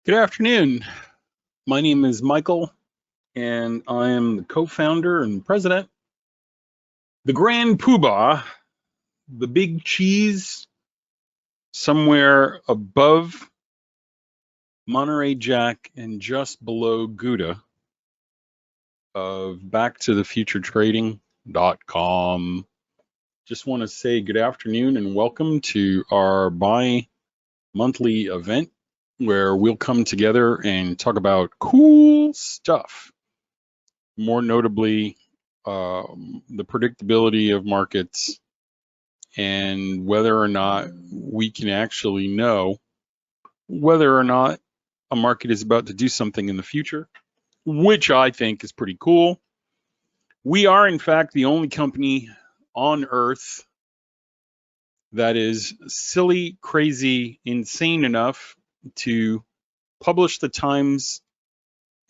Good afternoon. My name is Michael, and I am the co-founder and president, the Grand Poobah, the big cheese somewhere above Monterey Jack and just below Gouda of backtothefuturetrading.com. Just want to say good afternoon and welcome to our bi-monthly event where we'll come together and talk about cool stuff. More notably, the predictability of markets and whether or not we can actually know whether or not a market is about to do something in the future, which I think is pretty cool. We are, in fact, the only company on Earth that is silly, crazy, insane enough to publish the times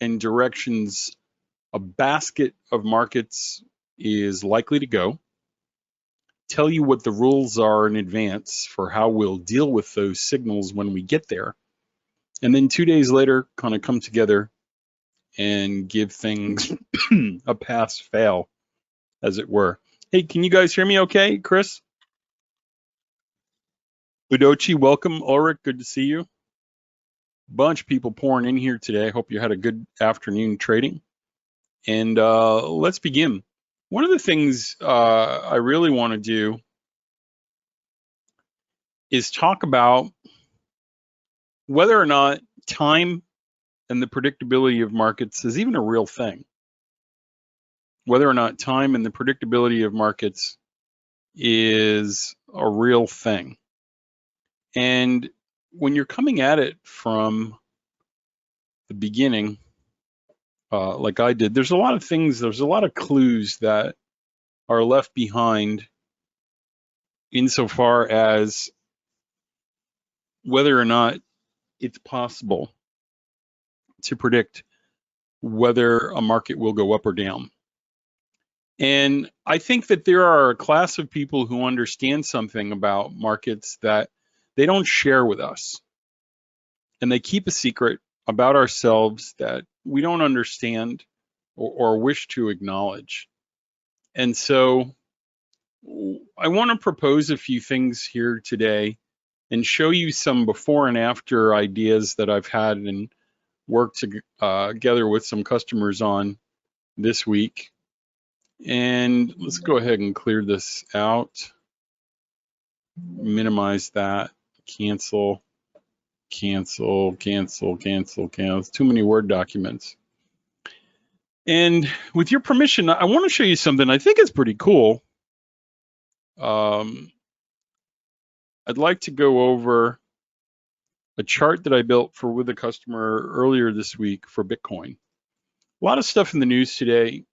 and directions a basket of markets is likely to go, tell you what the rules are in advance for how we'll deal with those signals when we get there, and then 2 days later kind of come together and give things a pass-fail, as it were. Hey, can you guys hear me okay? Chris? Udochi, welcome. Ulrich, good to see you. Bunch of people pouring in here today. I hope you had a good afternoon trading. And let's begin. One of the things I really want to do is talk about whether or not time and the predictability of markets is even a real thing. Whether or not time and the predictability of markets is a real thing. And when you're coming at it from the beginning, like I did, there's a lot of things, there's a lot of clues that are left behind insofar as whether or not it's possible to predict whether a market will go up or down. And I think that there are a class of people who understand something about markets that they don't share with us. And they keep a secret about ourselves that we don't understand or wish to acknowledge. And so I want to propose a few things here today and show you some before and after ideas that I've had and worked together with some customers on this week. And let's go ahead and clear this out, minimize that, cancel. Cancel. Too many Word documents. And with your permission, I want to show you something I think is pretty cool. I'd like to go over a chart that I built with a customer earlier this week for Bitcoin. A lot of stuff in the news today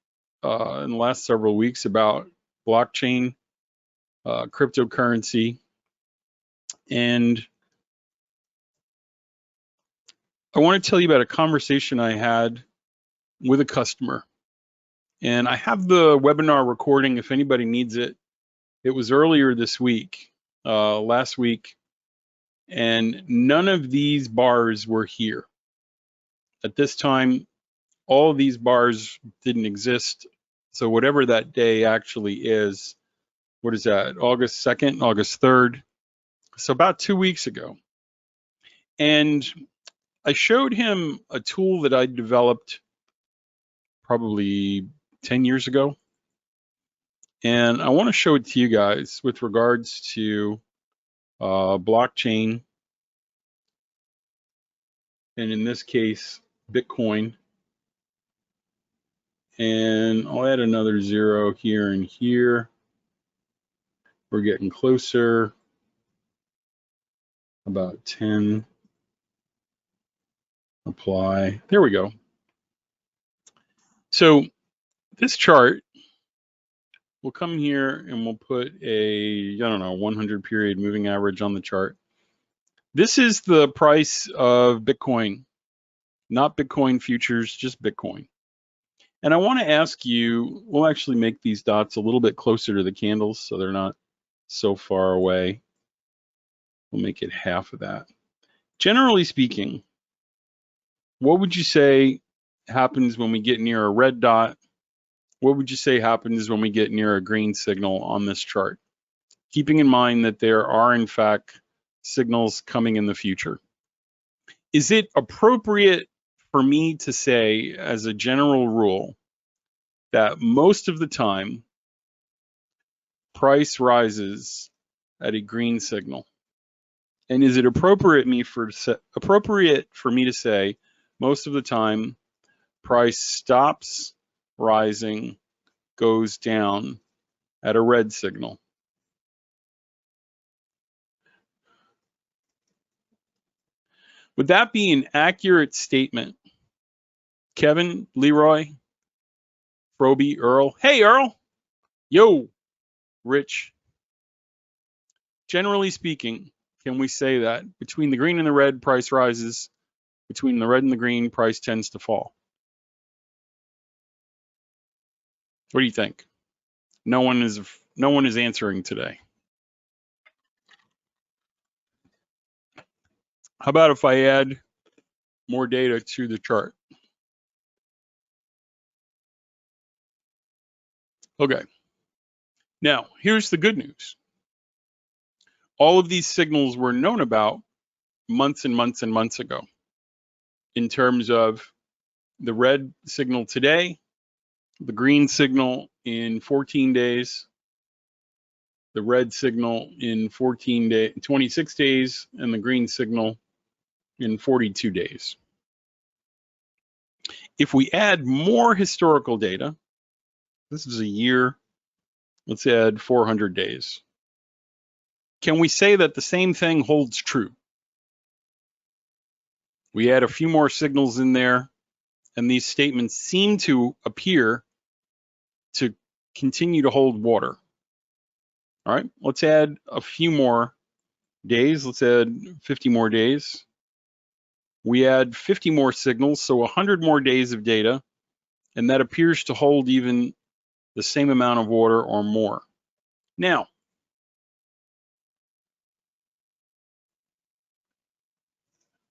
in the last several weeks about blockchain, cryptocurrency, and I want to tell you about a conversation I had with a customer. And I have the webinar recording if anybody needs it. It was earlier this week, last week, and none of these bars were here. At this time, all of these bars didn't exist. So whatever that day actually is, what is that, August 2nd, August 3rd? So about 2 weeks ago. And I showed him a tool that I developed probably 10 years ago. And I want to show it to you guys with regards to blockchain. And in this case, Bitcoin. And I'll add another 0 here and here. We're getting closer. About 10. Apply. There we go. So this chart, we'll come here and we'll put a, I don't know, 100 period moving average on the chart. This is the price of Bitcoin, not Bitcoin futures, just Bitcoin. And I want to ask you, we'll actually make these dots a little bit closer to the candles so they're not so far away. We'll make it half of that. Generally speaking, What would you say happens when we get near a red dot? What would you say happens when we get near a green signal on this chart? Keeping in mind that there are, in fact, signals coming in the future. Is it appropriate for me to say, as a general rule, that most of the time price rises at a green signal? And is it appropriate for me to say most of the time price stops rising, goes down at a red signal? Would that be an accurate statement? Kevin, Leroy, Froby, Earl. Hey, Earl. Yo, Rich. Generally speaking, can we say that between the green and the red, price rises? Between the red and the green, price tends to fall? What do you think? No one is answering today. How about if I add more data to the chart? Okay. Now, here's the good news. All of these signals were known about months and months and months ago in terms of the red signal today, the green signal in 14 days, the red signal in 26 days, and the green signal in 42 days. If we add more historical data, this is a year, let's add 400 days. Can we say that the same thing holds true? We add a few more signals in there, and these statements seem to appear to continue to hold water. All right, let's add a few more days. Let's add 50 more days. We add 50 more signals, so 100 more days of data, and that appears to hold even the same amount of water or more. Now,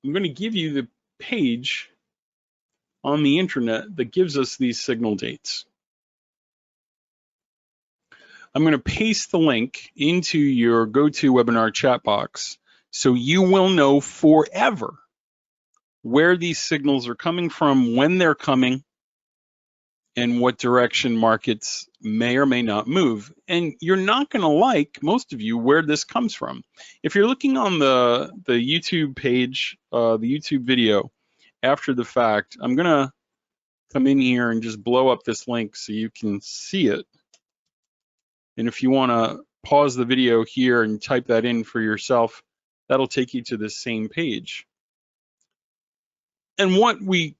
I'm going to give you the page on the internet that gives us these signal dates. I'm going to paste the link into your GoToWebinar chat box so you will know forever where these signals are coming from, when they're coming, and what direction markets may or may not move. And you're not going to like, most of you, where this comes from. If you're looking on the YouTube page, the YouTube video after the fact, I'm going to come in here and just blow up this link so you can see it. And if you want to pause the video here and type that in for yourself, that'll take you to the same page. And what we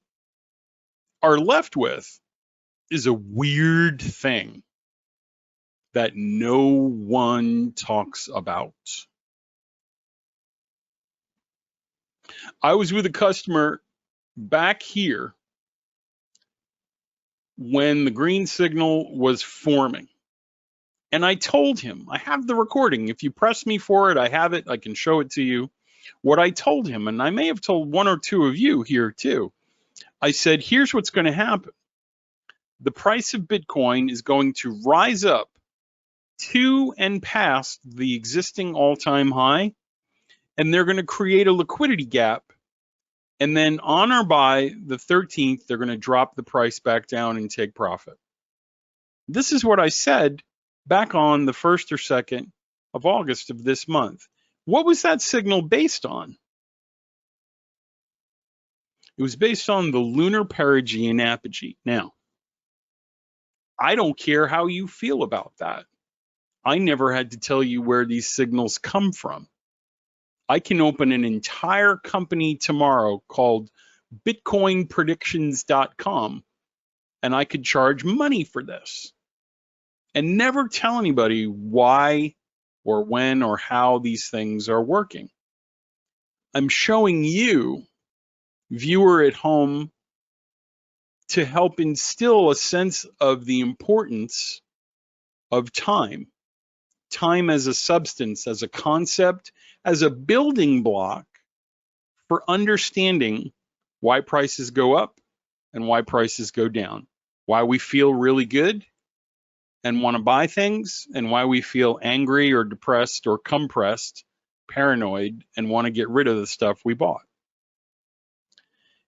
are left with is a weird thing that no one talks about. I was with a customer back here when the green signal was forming. And I told him, I have the recording. If you press me for it, I have it. I can show it to you. What I told him, and I may have told one or two of you here too, I said, here's what's going to happen. The price of Bitcoin is going to rise up to and past the existing all-time high, and they're going to create a liquidity gap. And then on or by the 13th, they're going to drop the price back down and take profit. This is what I said back on the 1st or 2nd of August of this month. What was that signal based on? It was based on the lunar perigee and apogee. Now, I don't care how you feel about that. I never had to tell you where these signals come from. I can open an entire company tomorrow called bitcoinpredictions.com, and I could charge money for this and never tell anybody why or when or how these things are working. I'm showing you, viewer at home, to help instill a sense of the importance of time. Time as a substance, as a concept, as a building block for understanding why prices go up and why prices go down, why we feel really good and want to buy things, and why we feel angry or depressed or compressed, paranoid, and want to get rid of the stuff we bought.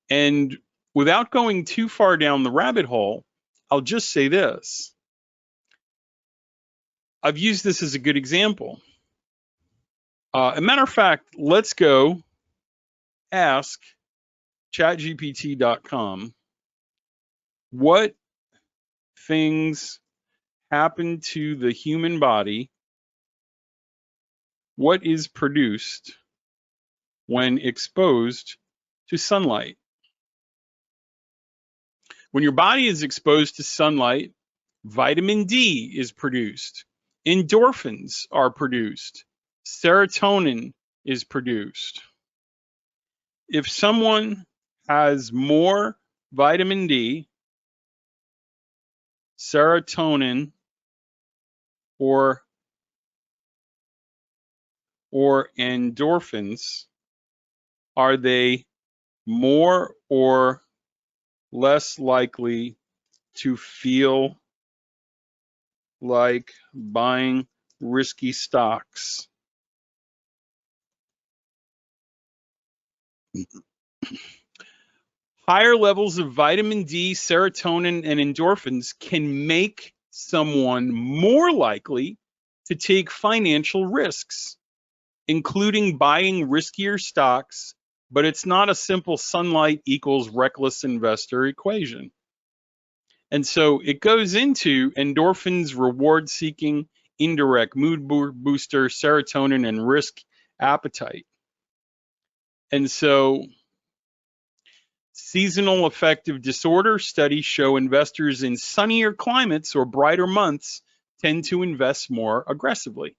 And without going too far down the rabbit hole, I'll just say this. I've used this as a good example. As a matter of fact, let's go ask chatgpt.com what things happen to the human body, what is produced when exposed to sunlight. When your body is exposed to sunlight, vitamin D is produced, endorphins are produced, serotonin is produced. If someone has more vitamin D, serotonin, or endorphins, are they more or less likely to feel like buying risky stocks? Higher levels of vitamin D, serotonin, and endorphins can make someone more likely to take financial risks, including buying riskier stocks, but it's not a simple sunlight equals reckless investor equation. And so it goes into endorphins, reward seeking, indirect mood booster, serotonin, and risk appetite. And so seasonal affective disorder studies show investors in sunnier climates or brighter months tend to invest more aggressively.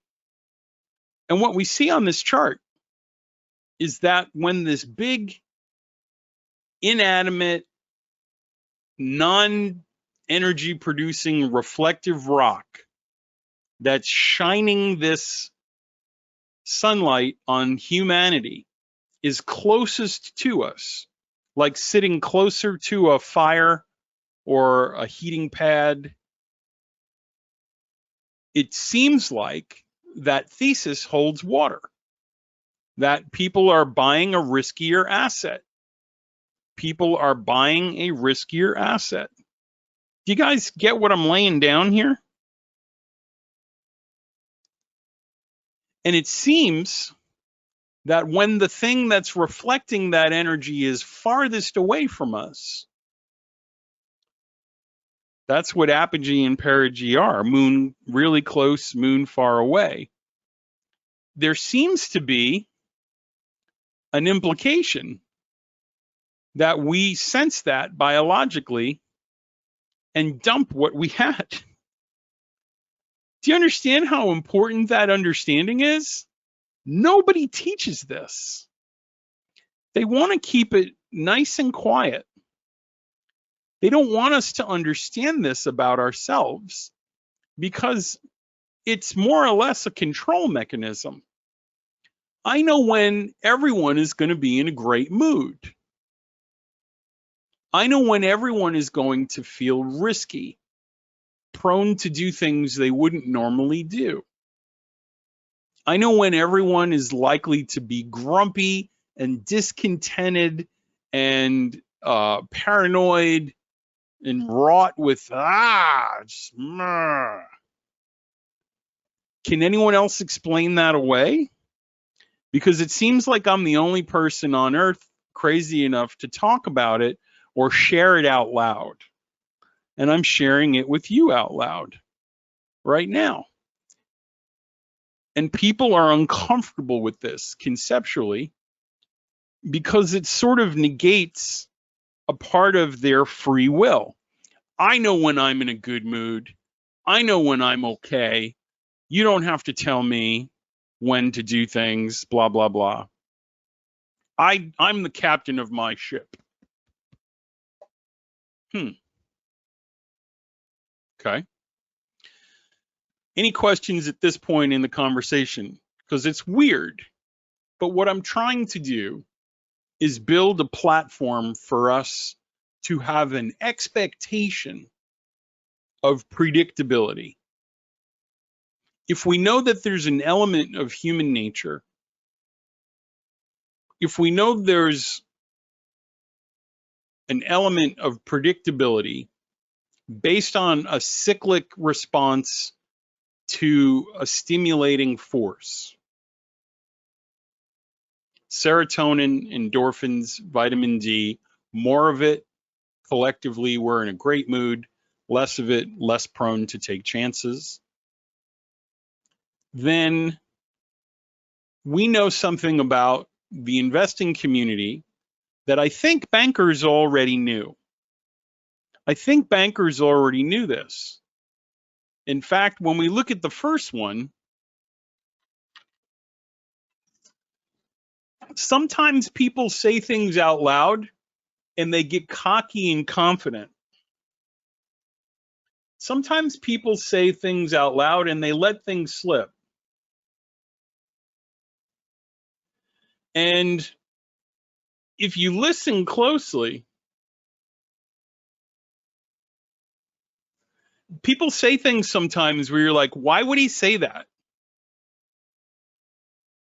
And what we see on this chart is that when this big, inanimate, non-energy producing reflective rock that's shining this sunlight on humanity is closest to us, like sitting closer to a fire or a heating pad, it seems like that thesis holds water, that people are buying a riskier asset. People are buying a riskier asset. Do you guys get what I'm laying down here? And it seems that when the thing that's reflecting that energy is farthest away from us, that's what apogee and perigee are, moon really close, moon far away. There seems to be an implication that we sense that biologically and dump what we had. Do you understand how important that understanding is? Nobody teaches this. They want to keep it nice and quiet. They don't want us to understand this about ourselves because it's more or less a control mechanism. I know when everyone is going to be in a great mood. I know when everyone is going to feel risky, prone to do things they wouldn't normally do. I know when everyone is likely to be grumpy and discontented and paranoid and wrought with Can anyone else explain that away? Because it seems like I'm the only person on earth crazy enough to talk about it or share it out loud. And I'm sharing it with you out loud right now. And people are uncomfortable with this conceptually because it sort of negates a part of their free will. I know when I'm in a good mood. I know when I'm okay. You don't have to tell me when to do things, blah, blah, blah. I'm the captain of my ship. Okay. Any questions at this point in the conversation? Because it's weird. But what I'm trying to do is build a platform for us to have an expectation of predictability. If we know that there's an element of human nature, if we know there's an element of predictability based on a cyclic response to a stimulating force, serotonin, endorphins, vitamin D, more of it, collectively, we're in a great mood, less of it, less prone to take chances, then we know something about the investing community that I think bankers already knew. I think bankers already knew this. In fact, when we look at the first one, sometimes people say things out loud and they get cocky and confident. Sometimes people say things out loud and they let things slip. And if you listen closely, people say things sometimes where you're like, why would he say that?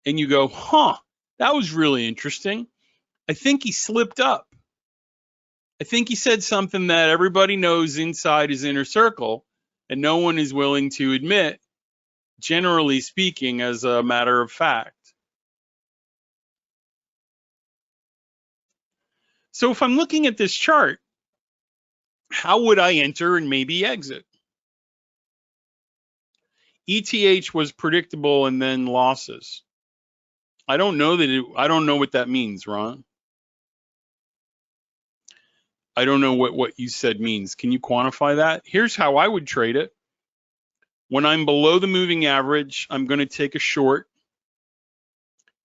And you go, huh, that was really interesting. I think he slipped up. I think he said something that everybody knows inside his inner circle and no one is willing to admit, generally speaking, as a matter of fact. So if I'm looking at this chart, how would I enter and maybe exit? ETH was predictable and then losses. I don't know what that means, Ron. I don't know what you said means. Can you quantify that? Here's how I would trade it. When I'm below the moving average, I'm going to take a short.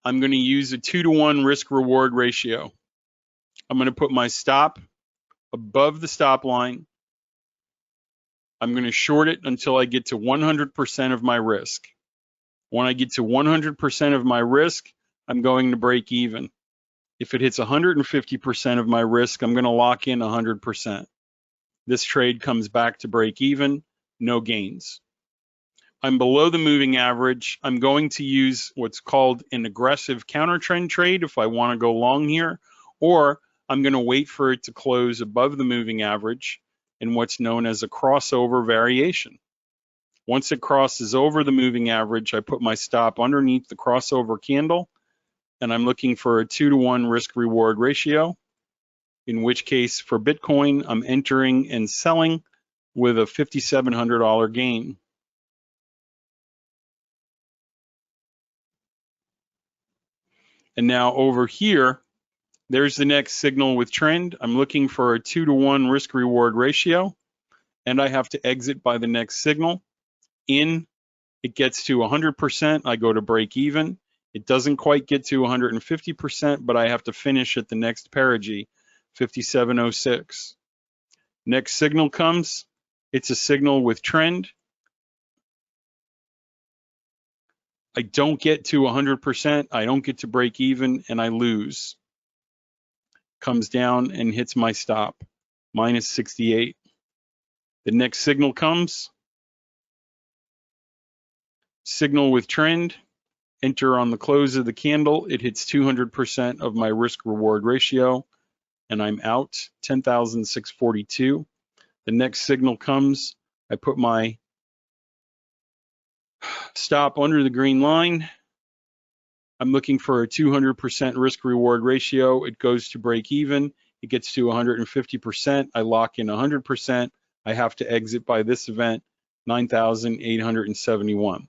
I'm going to use a 2-to-1 risk reward ratio. I'm going to put my stop above the stop line. I'm going to short it until I get to 100% of my risk. When I get to 100% of my risk, I'm going to break even. If it hits 150% of my risk, I'm going to lock in 100%. This trade comes back to break even, no gains. I'm below the moving average. I'm going to use what's called an aggressive counter trend trade if I want to go long here, or I'm going to wait for it to close above the moving average in what's known as a crossover variation. Once it crosses over the moving average, I put my stop underneath the crossover candle, and I'm looking for a 2-to-1 risk reward ratio, in which case for Bitcoin, I'm entering and selling with a $5,700 gain. And now over here, there's the next signal with trend. I'm looking for a 2-to-1 risk reward ratio, and I have to exit by the next signal. In, it gets to 100%, I go to break even. It doesn't quite get to 150%, but I have to finish at the next perigee, 5706. Next signal comes, it's a signal with trend. I don't get to 100%, I don't get to break even, and I lose. Comes down and hits my stop, minus 68. The next signal comes, signal with trend, enter on the close of the candle, it hits 200% of my risk reward ratio, and I'm out, 10,642. The next signal comes, I put my stop under the green line. I'm looking for a 200% risk reward ratio. It goes to break even. It gets to 150%. I lock in 100%. I have to exit by this event, 9,871.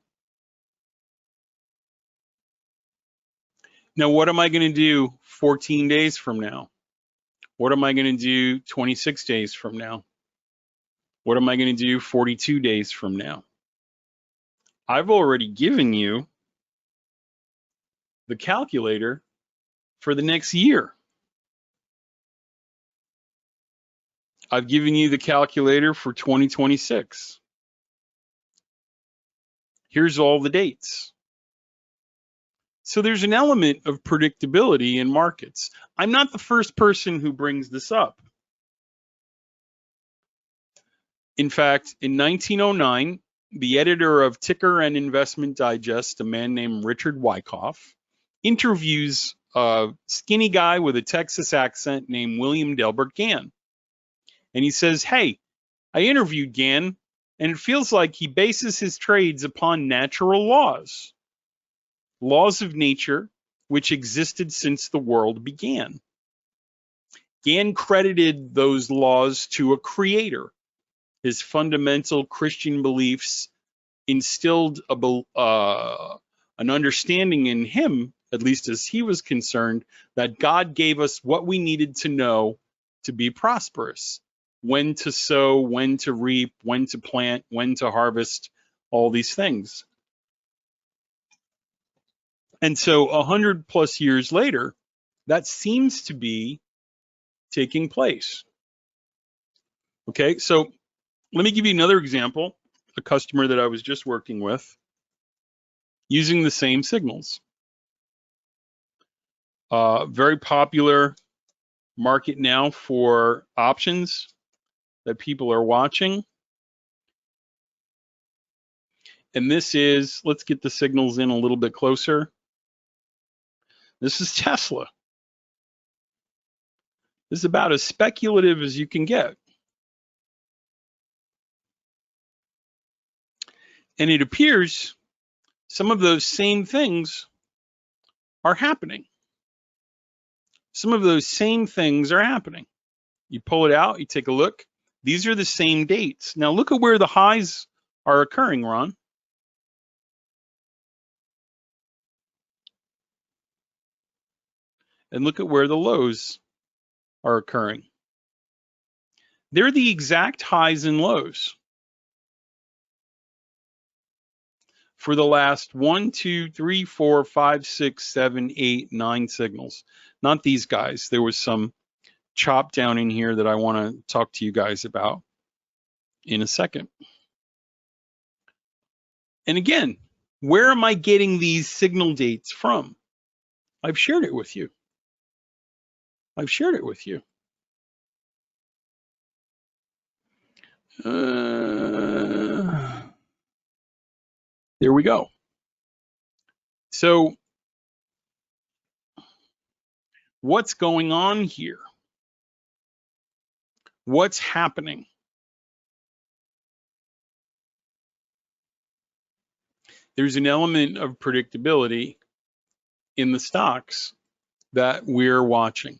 Now, what am I going to do 14 days from now? What am I going to do 26 days from now? What am I going to do 42 days from now? I've already given you the calculator for the next year. I've given you the calculator for 2026. Here's all the dates. So there's an element of predictability in markets. I'm not the first person who brings this up. In fact, in 1909, the editor of Ticker and Investment Digest, a man named Richard Wyckoff, interviews a skinny guy with a Texas accent named William Delbert Gann. And he says, hey, I interviewed Gann, and it feels like he bases his trades upon natural laws of nature, which existed since the world began. Gann credited those laws to a creator. His fundamental Christian beliefs instilled an understanding in him, at least as he was concerned, that God gave us what we needed to know to be prosperous. When to sow, when to reap, when to plant, when to harvest, all these things. And so 100+ years later, that seems to be taking place. Okay, so let me give you another example, a customer that I was just working with using the same signals. Very popular market now for options that people are watching. And this is, let's get the signals in a little bit closer. This is Tesla. This is about as speculative as you can get. And it appears some of those same things are happening. Some of those same things are happening. You pull it out, you take a look. These are the same dates. Now look at where the highs are occurring, Ron. And look at where the lows are occurring. They're the exact highs and lows for the last 1, 2, 3, 4, 5, 6, 7, 8, 9 signals. Not these guys. There was some chop down in here that I want to talk to you guys about in a second. And again, where am I getting these signal dates from? I've shared it with you. I've shared it with you. There we go. So what's going on here? What's happening? There's an element of predictability in the stocks that we're watching.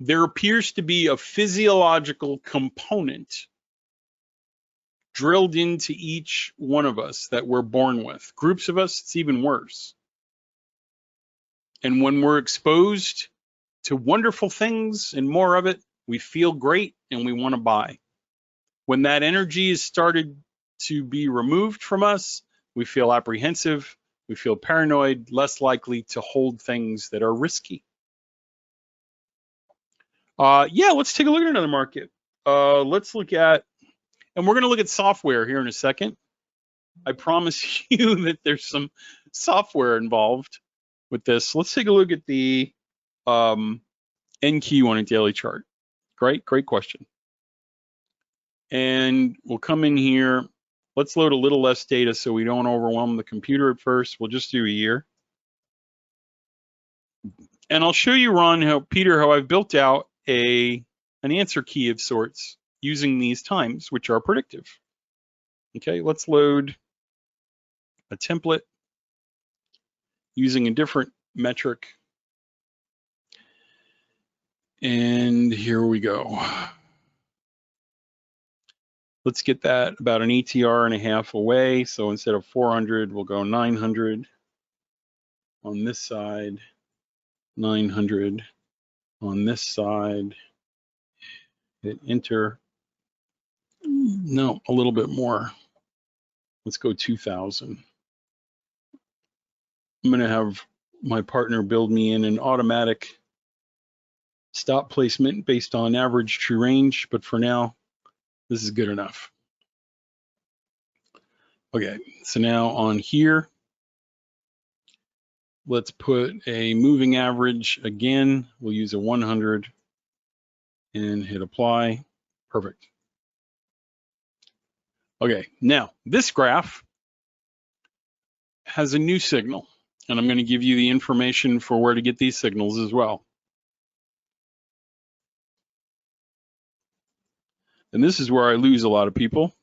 There appears to be a physiological component drilled into each one of us that we're born with. Groups of us, it's even worse. And when we're exposed to wonderful things and more of it, we feel great and we want to buy. When that energy is started to be removed from us, we feel apprehensive, we feel paranoid, less likely to hold things that are risky. Yeah, let's take a look at another market. Let's look at, and we're going to look at software here in a second. I promise you that there's some software involved with this. Let's take a look at the NQ on a daily chart. Great question. And we'll come in here. Let's load a little less data so we don't overwhelm the computer at first. We'll just do a year. And I'll show you, Ron, how I've built out an answer key of sorts using these times, which are predictive. Okay, let's load a template using a different metric. And here we go. Let's get that about an ETR and a half away. So instead of 400, we'll go 900 on this side, 900 on this side. Hit enter. No, a little bit more. Let's go 2000. I'm going to have my partner build me in an automatic stop placement based on average true range, but for now, this is good enough. Okay, so now on here, Let's put a moving average again. We'll use a 100 and hit apply. Perfect. Okay, now this graph has a new signal, and I'm going to give you the information for where to get these signals as well. And this is where I lose a lot of people.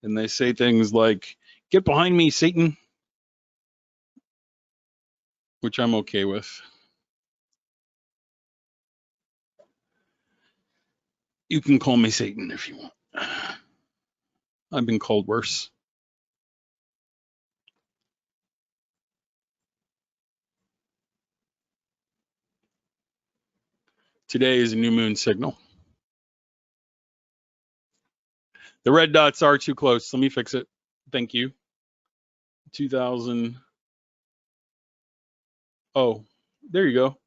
And they say things like, "Get behind me, Satan," which I'm okay with. You can call me Satan if you want. I've been called worse. Today is a new moon signal. The red dots are too close. Let me fix it. Thank you. 2000. Oh, there you go.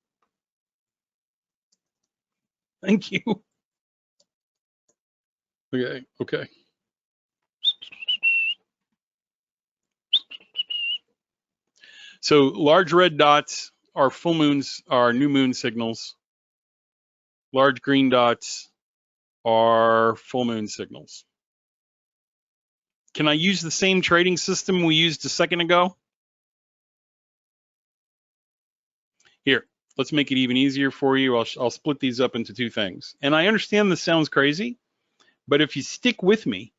Thank you. Okay. So large red dots are full moons, are new moon signals. Large green dots are full moon signals. Can I use the same trading system we used a second ago? Here, let's make it even easier for you. I'll split these up into two things. And I understand this sounds crazy, but if you stick with me,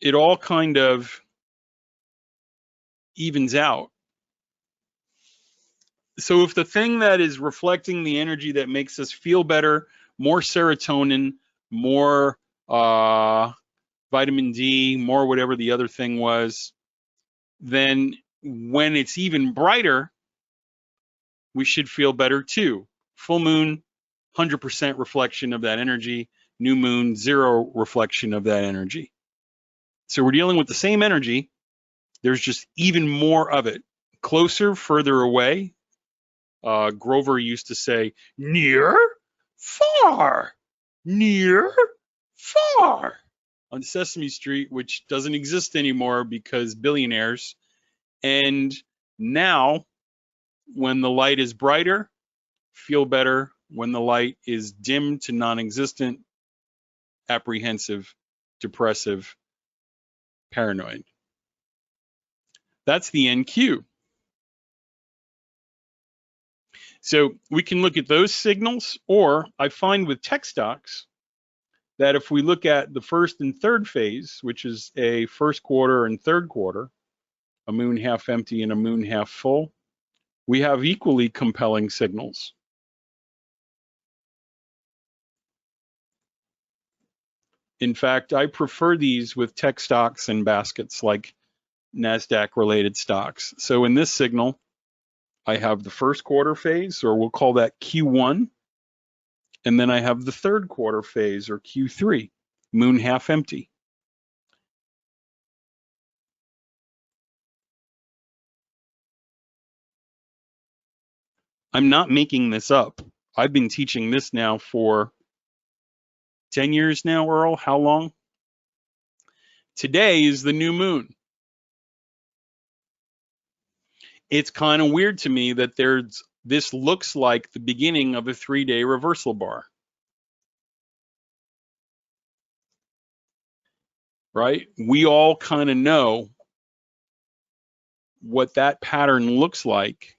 it all kind of evens out. So if the thing that is reflecting the energy that makes us feel better, more serotonin, more vitamin D, more whatever the other thing was, then when it's even brighter, we should feel better too. Full moon, 100% reflection of that energy. New moon, 0 reflection of that energy. So we're dealing with the same energy. There's just even more of it. Closer, further away. Grover used to say, near, far, near, far, on Sesame Street, which doesn't exist anymore because billionaires. And now, when the light is brighter, feel better. When the light is dim to non-existent, apprehensive, depressive, paranoid. That's the NQ. So we can look at those signals, or I find with tech stocks that if we look at the first and third phase, which is a first quarter and third quarter, a moon half empty and a moon half full, we have equally compelling signals. In fact, I prefer these with tech stocks and baskets like NASDAQ related stocks. So in this signal, I have the first quarter phase, or we'll call that Q1. And then I have the third quarter phase, or Q3, moon half empty. I'm not making this up. I've been teaching this now for 10 years now, Earl. How long? Today is the new moon. It's kind of weird to me that this looks like the beginning of a 3-day reversal bar. Right? We all kind of know what that pattern looks like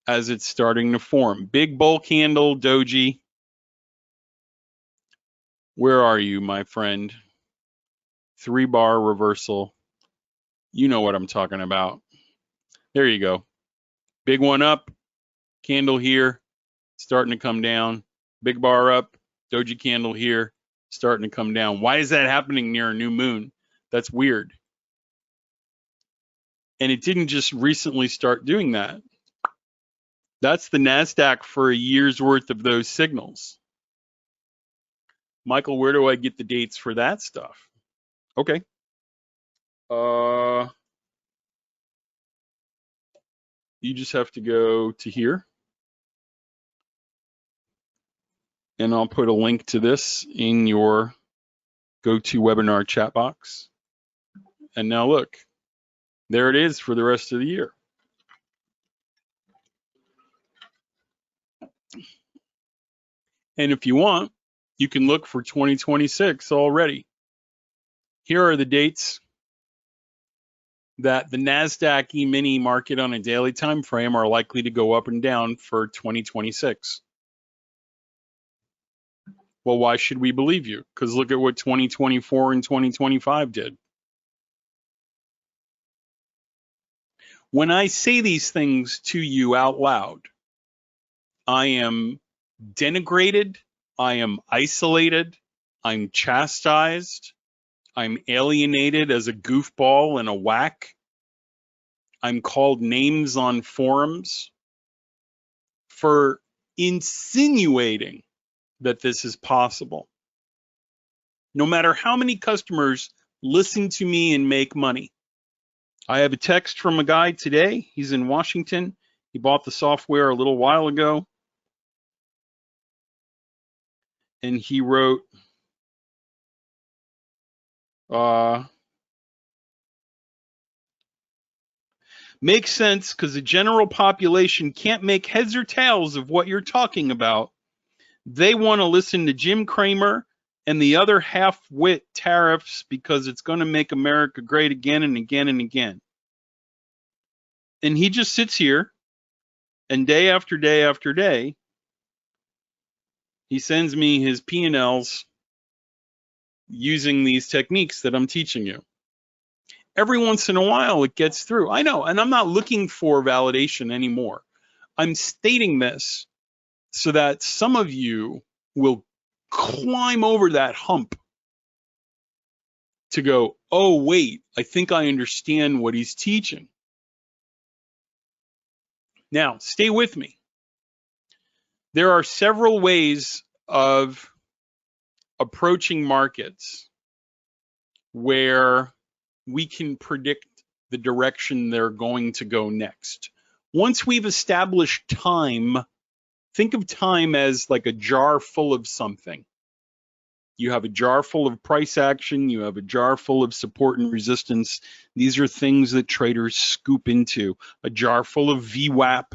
as it's starting to form. Big bull candle, doji. Where are you, my friend? 3-bar reversal. You know what I'm talking about. There you go. Big one up, candle here, starting to come down. Big bar up, doji candle here, starting to come down. Why is that happening near a new moon? That's weird. And it didn't just recently start doing that. That's the NASDAQ for a year's worth of those signals. Michael, where do I get the dates for that stuff? Okay. You just have to go to here. And I'll put a link to this in your GoToWebinar chat box. And now look, There it is for the rest of the year. And if you want, you can look for 2026 already. Here are the dates that the NASDAQ E-mini market on a daily time frame are likely to go up and down for 2026. Well, why should we believe you? Because look at what 2024 and 2025 did. When I say these things to you out loud, I am denigrated, I am isolated, I'm chastised, I'm alienated as a goofball and a whack. I'm called names on forums for insinuating that this is possible. No matter how many customers listen to me and make money. I have a text from a guy today. He's in Washington. He bought the software a little while ago. And he wrote, makes sense because the general population can't make heads or tails of what you're talking about. They want to listen to Jim Cramer and the other half-wit tariffs because it's going to make America great again and again and again. And he just sits here and day after day after day, he sends me his P&Ls using these techniques that I'm teaching you. Every once in a while it gets through. I know, and I'm not looking for validation anymore. I'm stating this so that some of you will climb over that hump to go, oh, wait, I think I understand what he's teaching. Now, stay with me. There are several ways of approaching markets where we can predict the direction they're going to go next. Once we've established time, think of time as like a jar full of something. You have a jar full of price action, you have a jar full of support and resistance. These are things that traders scoop into. A jar full of VWAP,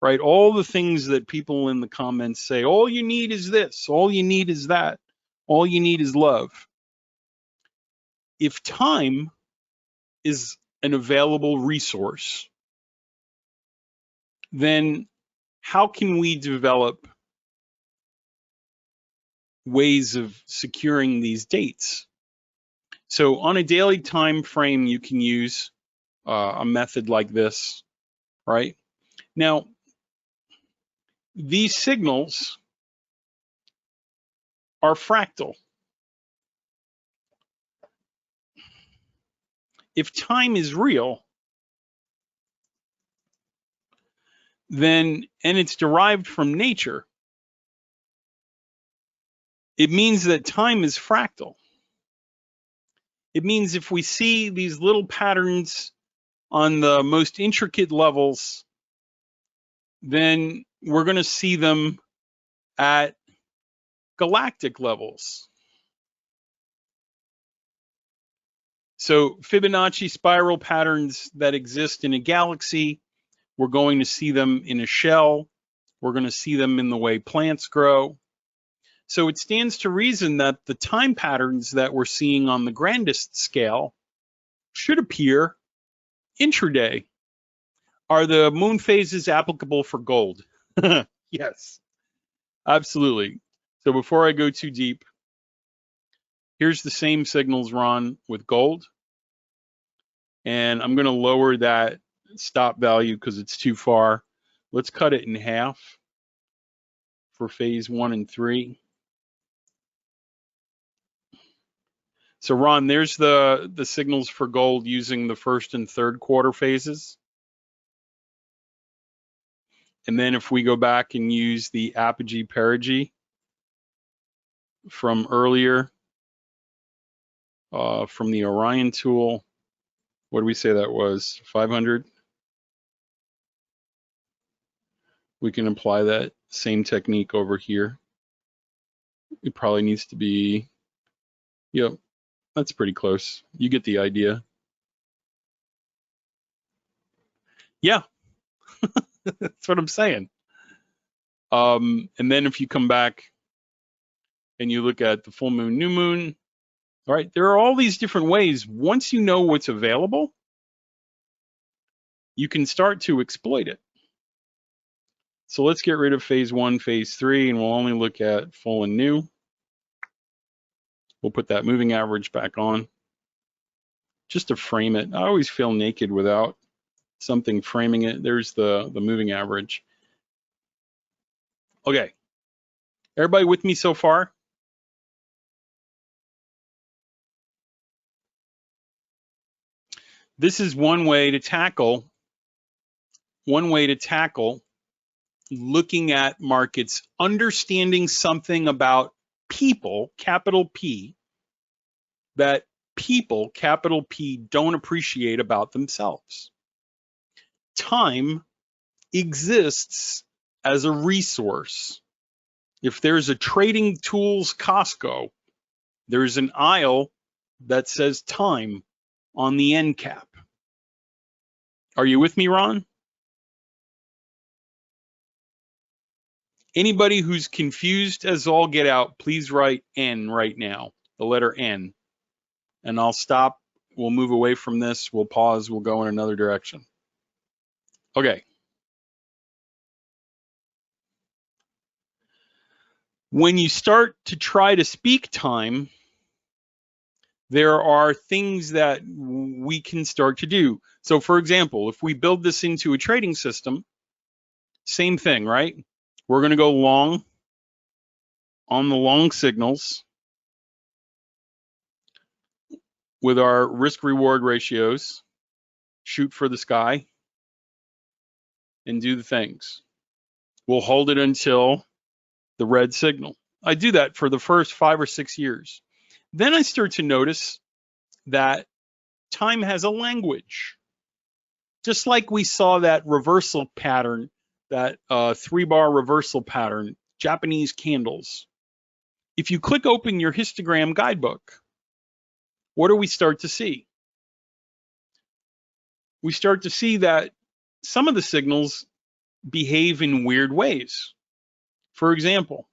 right? All the things that people in the comments say, all you need is this, all you need is that, all you need is love. If time is an available resource, then how can we develop ways of securing these dates? So on a daily time frame, you can use a method like this, right? Now, these signals are fractal. If time is real, then, and it's derived from nature, it means that time is fractal. It means if we see these little patterns on the most intricate levels, then we're going to see them at galactic levels. So Fibonacci spiral patterns that exist in a galaxy, we're going to see them in a shell. We're going to see them in the way plants grow. So it stands to reason that the time patterns that we're seeing on the grandest scale should appear intraday. Are the moon phases applicable for gold? Yes, absolutely. So before I go too deep, here's the same signals, Ron, with gold. And I'm going to lower that stop value because it's too far. Let's cut it in half for phase 1 and 3. So Ron, there's the signals for gold using the first and third quarter phases. And then if we go back and use the apogee-perigee from earlier, from the Orion tool, what do we say that was, 500? We can apply that same technique over here. It probably needs to be, yep, that's pretty close. You get the idea. Yeah, that's what I'm saying. And then if you come back and you look at the full moon, new moon, all right, there are all these different ways. Once you know what's available, you can start to exploit it. So let's get rid of phase 1, phase 3, and we'll only look at full and new. We'll put that moving average back on just to frame it. I always feel naked without something framing it. There's the moving average. Okay, everybody with me so far? This is one way to tackle looking at markets, understanding something about people, capital P, that people, capital P, don't appreciate about themselves. Time exists as a resource. If there's a trading tools Costco, there's an aisle that says time on the end cap. Are you with me, Ron? Anybody who's confused as all get out, please write N right now, the letter N. And I'll stop. We'll move away from this. We'll pause. We'll go in another direction. Okay. When you start to try to speak time, there are things that we can start to do. So for example, if we build this into a trading system, same thing, right? We're going to go long on the long signals with our risk reward ratios, shoot for the sky and do the things. We'll hold it until the red signal. I do that for the first 5 or 6 years. Then I start to notice that time has a language. Just like we saw that reversal pattern, that 3-bar reversal pattern, Japanese candles. If you click open your histogram guidebook, what do we start to see? We start to see that some of the signals behave in weird ways. For example,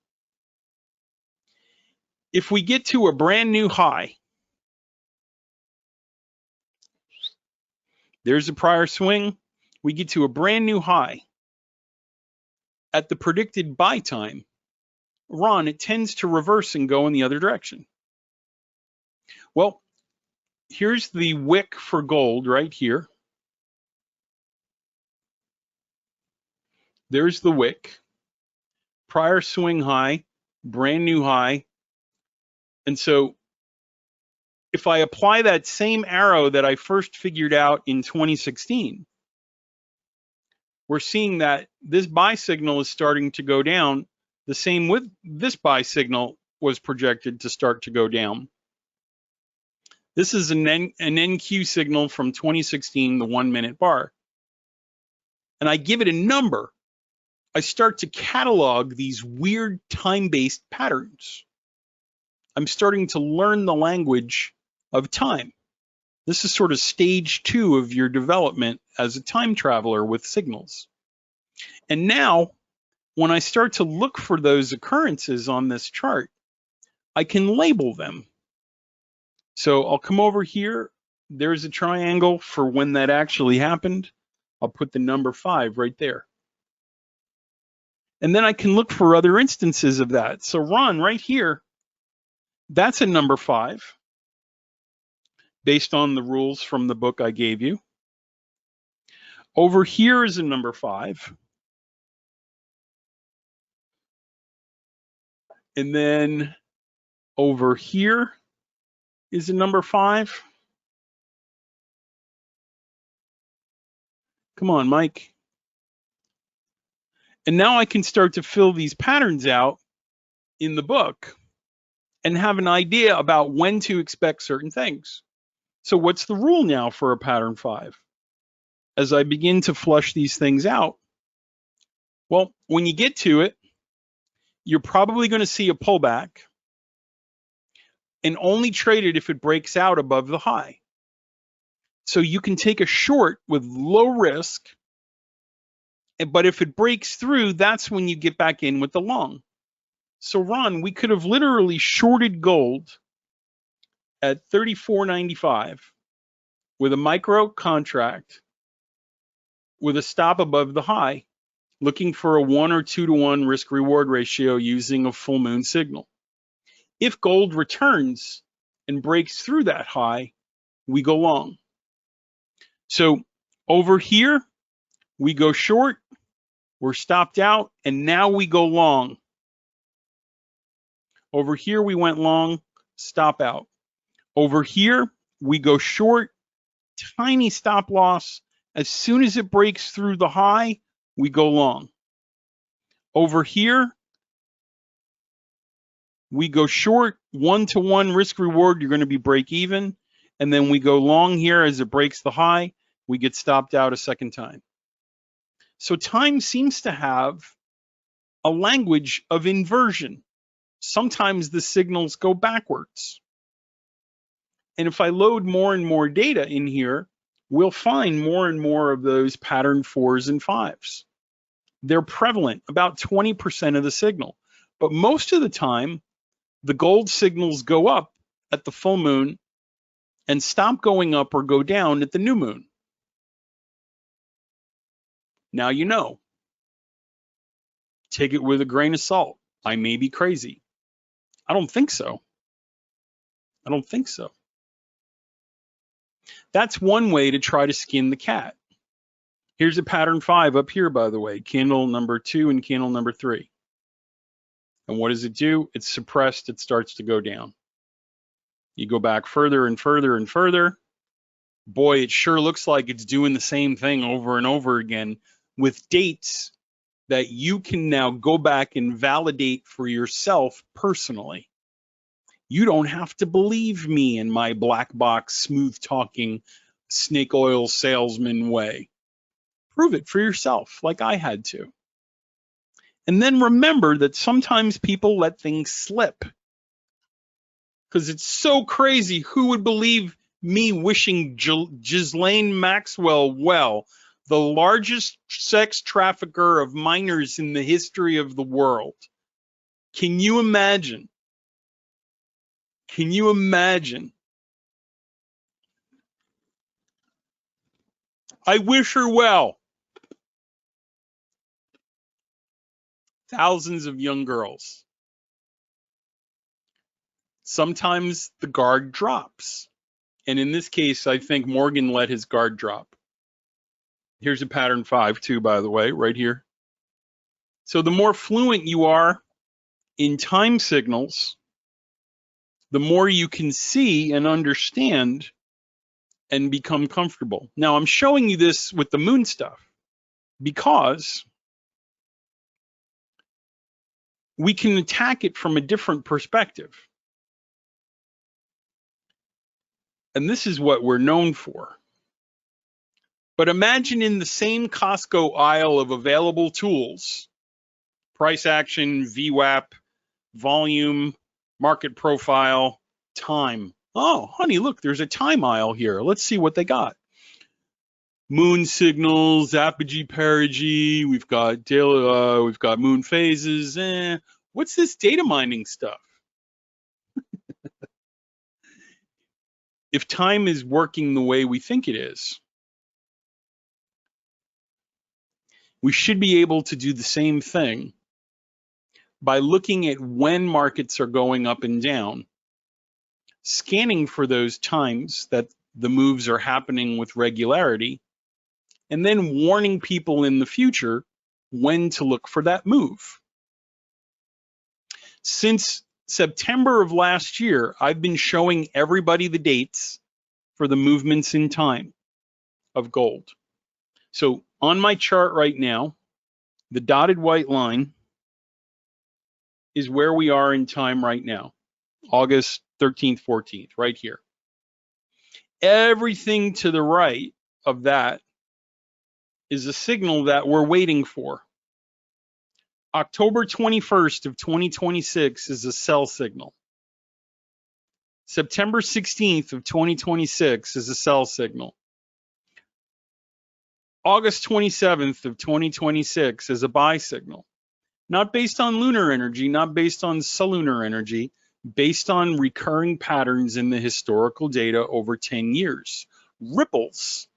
if we get to a brand new high, there's a prior swing, we get to a brand new high at the predicted buy time, Ron, it tends to reverse and go in the other direction. Well, here's the wick for gold right here. There's the wick, prior swing high, brand new high. And so if I apply that same arrow that I first figured out in 2016, we're seeing that this buy signal is starting to go down. The same with this buy signal was projected to start to go down. This is an NQ signal from 2016, the 1-minute bar. And I give it a number. I start to catalog these weird time-based patterns. I'm starting to learn the language of time. This is sort of stage 2 of your development as a time traveler with signals. And now, when I start to look for those occurrences on this chart, I can label them. So I'll come over here. There's a triangle for when that actually happened. I'll put the number 5 right there. And then I can look for other instances of that. So Ron, right here, that's a number 5 based on the rules from the book I gave you. Over here is a number 5. And then over here is a number 5. Come on, Mike. And now I can start to fill these patterns out in the book and have an idea about when to expect certain things. So what's the rule now for a pattern 5? As I begin to flush these things out, well, when you get to it, you're probably going to see a pullback and only trade it if it breaks out above the high. So you can take a short with low risk But if it breaks through, that's when you get back in with the long. So Ron, we could have literally shorted gold at 34.95 with a micro contract with a stop above the high, looking for a 1 or 2 to 1 risk reward ratio using a full moon signal. If gold returns and breaks through that high, we go long. So over here, we go short, we're stopped out, and now we go long. Over here, we went long, stop out. Over here, we go short, tiny stop loss. As soon as it breaks through the high, we go long. Over here, we go short, 1 to 1 risk reward, you're going to be break even. And then we go long here as it breaks the high, we get stopped out a second time. So time seems to have a language of inversion. Sometimes the signals go backwards. And if I load more and more data in here, we'll find more and more of those pattern 4s and 5s. They're prevalent, about 20% of the signal. But most of the time, the gold signals go up at the full moon and stop going up or go down at the new moon. Now you know. Take it with a grain of salt. I may be crazy. I don't think so. I don't think so. That's one way to try to skin the cat. Here's a pattern 5 up here, by the way, candle number 2 and candle number 3. And what does it do? It's suppressed, it starts to go down. You go back further and further and further. Boy, it sure looks like it's doing the same thing over and over again with dates that you can now go back and validate for yourself personally. You don't have to believe me in my black box, smooth talking, snake oil salesman way. Prove it for yourself like I had to. And then remember that sometimes people let things slip. Because it's so crazy. Who would believe me wishing Ghislaine Maxwell well, the largest sex trafficker of minors in the history of the world? Can you imagine? Can you imagine? I wish her well. Thousands of young girls. Sometimes the guard drops. And in this case, I think Morgan let his guard drop. Here's a pattern 5 too, by the way, right here. So the more fluent you are in time signals, the more you can see and understand and become comfortable. Now I'm showing you this with the moon stuff because we can attack it from a different perspective. And this is what we're known for. But imagine in the same Costco aisle of available tools, price action, VWAP, volume, market profile, time. Oh, honey, look, there's a time aisle here. Let's see what they got. Moon signals, apogee, perigee. We've got daily, we've got moon phases. What's this data mining stuff? If time is working the way we think it is, we should be able to do the same thing by looking at when markets are going up and down, scanning for those times that the moves are happening with regularity, and then warning people in the future when to look for that move. Since September of last year, I've been showing everybody the dates for the movements in time of gold. So on my chart right now, the dotted white line is where we are in time right now, August 13th, 14th, right here. Everything to the right of that is a signal that we're waiting for. October 21st of 2026 is a sell signal. September 16th of 2026 is a sell signal. August 27th of 2026 as a buy signal. Not based on lunar energy, not based on solunar energy, based on recurring patterns in the historical data over 10 years. Ripples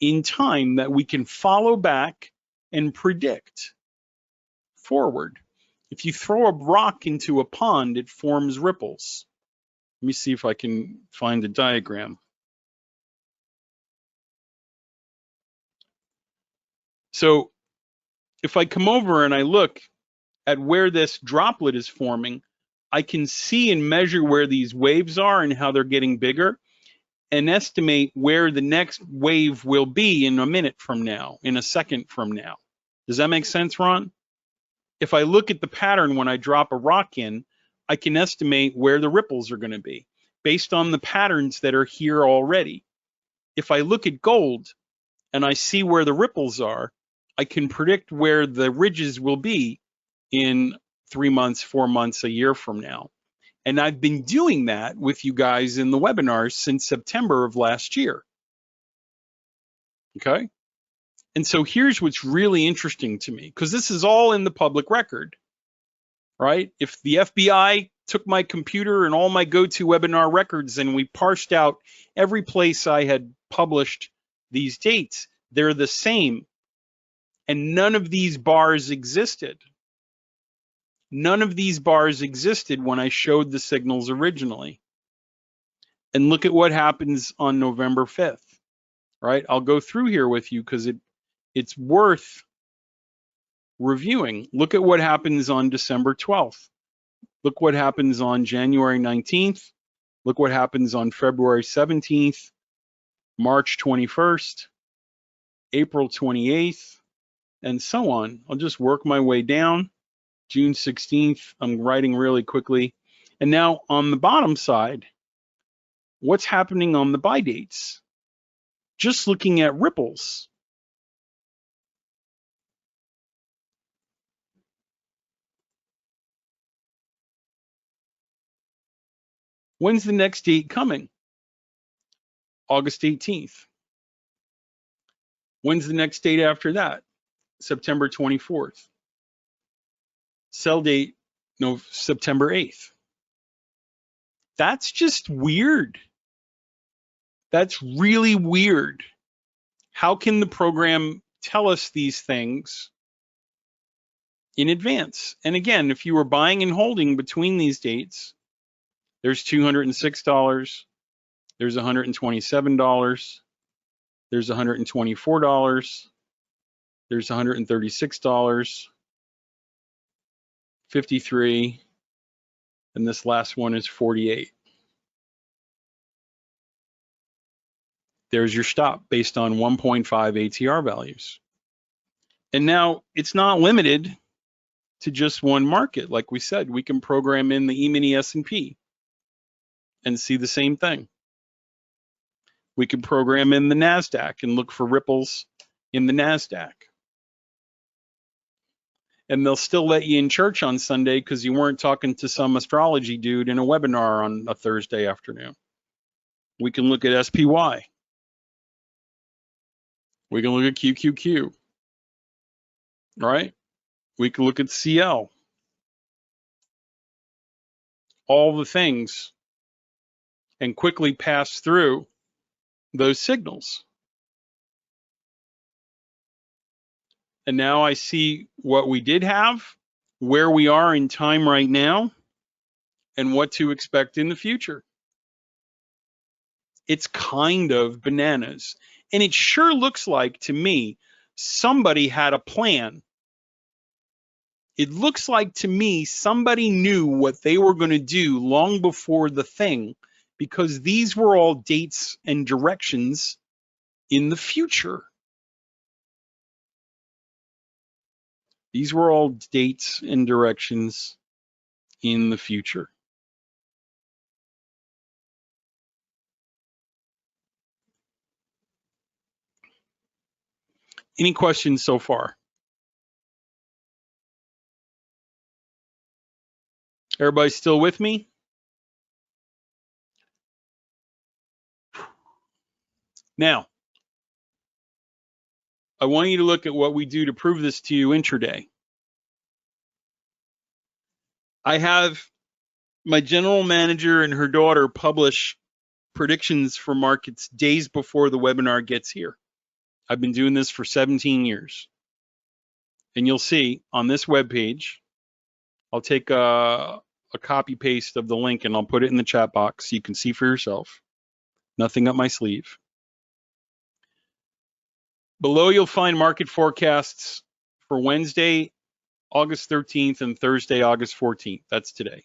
in time that we can follow back and predict forward. If you throw a rock into a pond, it forms ripples. Let me see if I can find a diagram. So if I come over and I look at where this droplet is forming, I can see and measure where these waves are and how they're getting bigger, and estimate where the next wave will be in a minute from now, in a second from now. Does that make sense, Ron? If I look at the pattern when I drop a rock in, I can estimate where the ripples are going to be based on the patterns that are here already. If I look at gold and I see where the ripples are, I can predict where the ridges will be in 3 months, 4 months, a year from now. And I've been doing that with you guys in the webinars since September of last year. Okay? And so here's what's really interesting to me, because this is all in the public record, right? If the FBI took my computer and all my GoToWebinar records and we parsed out every place I had published these dates, they're the same. And none of these bars existed. None of these bars existed when I showed the signals originally. And look at what happens on November 5th, right? I'll go through here with you because it's worth reviewing. Look at what happens on December 12th. Look what happens on January 19th. Look what happens on February 17th, March 21st, April 28th, and so on. I'll just work my way down. June 16th, I'm writing really quickly. And now on the bottom side, what's happening on the buy dates? Just looking at ripples. When's the next date coming? August 18th. When's the next date after that? September 24th. Sell date, no, September 8th. That's just weird. That's really weird. How can the program tell us these things in advance? And again, if you were buying and holding between these dates, there's $206, there's $127, there's $124, there's $136, 53, and this last one is 48. There's your stop based on 1.5 ATR values. And now it's not limited to just one market. Like we said, we can program in the E-mini S&P and see the same thing. We can program in the NASDAQ and look for ripples in the NASDAQ. And they'll still let you in church on Sunday because you weren't talking to some astrology dude in a webinar on a Thursday afternoon. We can look at SPY. We can look at QQQ, right? We can look at CL. All the things, and quickly pass through those signals. And now I see what we did have, where we are in time right now, and what to expect in the future. It's kind of bananas. And it sure looks like, to me, somebody had a plan. It looks like to me somebody knew what they were going to do long before the thing, because these were all dates and directions in the future. These were all dates and directions in the future. Any questions so far? Everybody still with me? Now, I want you to look at what we do to prove this to you intraday. I have my general manager and her daughter publish predictions for markets days before the webinar gets here. I've been doing this for 17 years. And you'll see on this webpage, I'll take a copy paste of the link and I'll put it in the chat box so you can see for yourself. Nothing up my sleeve. Below you'll find market forecasts for Wednesday, August 13th and Thursday, August 14th. That's today.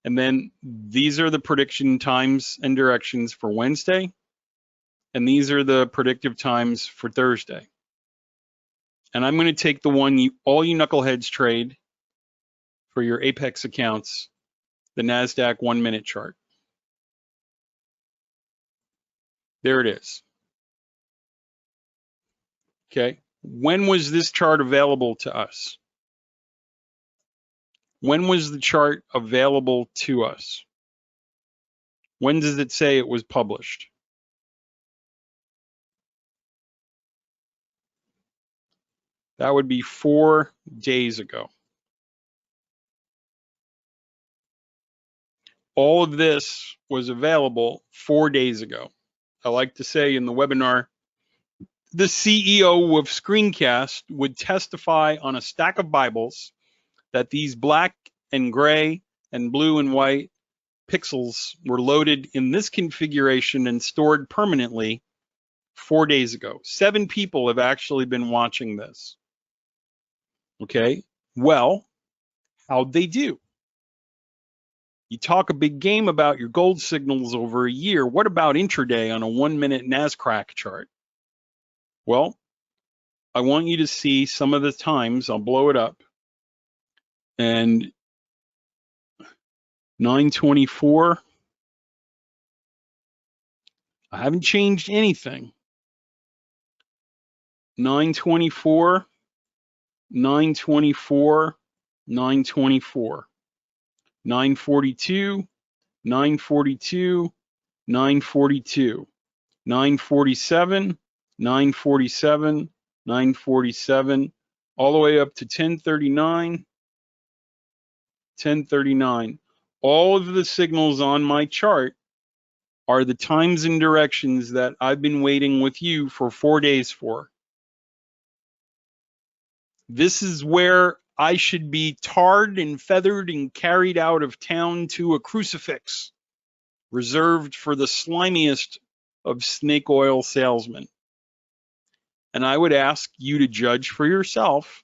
And then these are the prediction times and directions for Wednesday. And these are the predictive times for Thursday. And I'm going to take the one all you knuckleheads trade for your Apex accounts, the NASDAQ 1-minute chart. There it is. Okay. When was this chart available to us? When was the chart available to us? When does it say it was published? That would be 4 days ago. All of this was available 4 days ago. I like to say in the webinar, the CEO of Screencast would testify on a stack of Bibles that these black and gray and blue and white pixels were loaded in this configuration and stored permanently 4 days ago. 7 people have actually been watching this. Okay, well, how'd they do? You talk a big game about your gold signals over a year. What about intraday on a 1-minute NASDAQ chart? Well, I want you to see some of the times. I'll blow it up. And 924. I haven't changed anything. 924, 924, 924. 942, 942, 942, 947, 947, 947, all the way up to 1039, 1039. All of the signals on my chart are the times and directions that I've been waiting with you for 4 days for. This is where I should be tarred and feathered and carried out of town to a crucifix, reserved for the slimiest of snake oil salesmen. And I would ask you to judge for yourself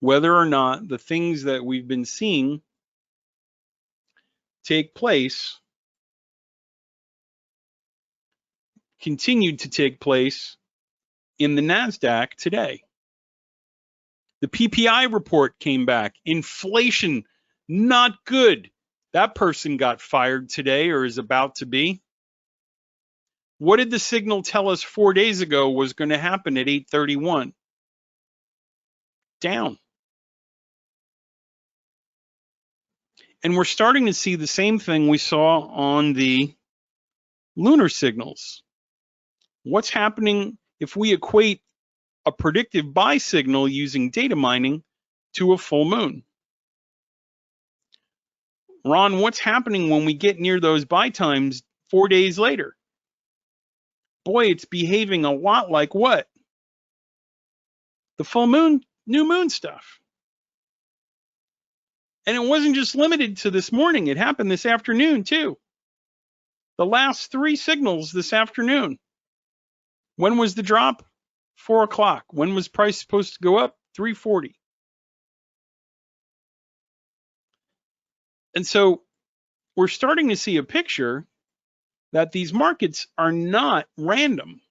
whether or not the things that we've been seeing take place, continued to take place in the NASDAQ today. The PPI report came back. Inflation, not good. That person got fired today or is about to be. What did the signal tell us 4 days ago was going to happen at 8:31? Down. And we're starting to see the same thing we saw on the lunar signals. What's happening if we equate a predictive buy signal using data mining to a full moon? Ron, what's happening when we get near those buy times 4 days later? Boy, it's behaving a lot like what? The full moon, new moon stuff. And it wasn't just limited to this morning. It happened this afternoon too. The last 3 signals this afternoon. When was the drop? 4 o'clock. When was price supposed to go up? 340. And so we're starting to see a picture that these markets are not random.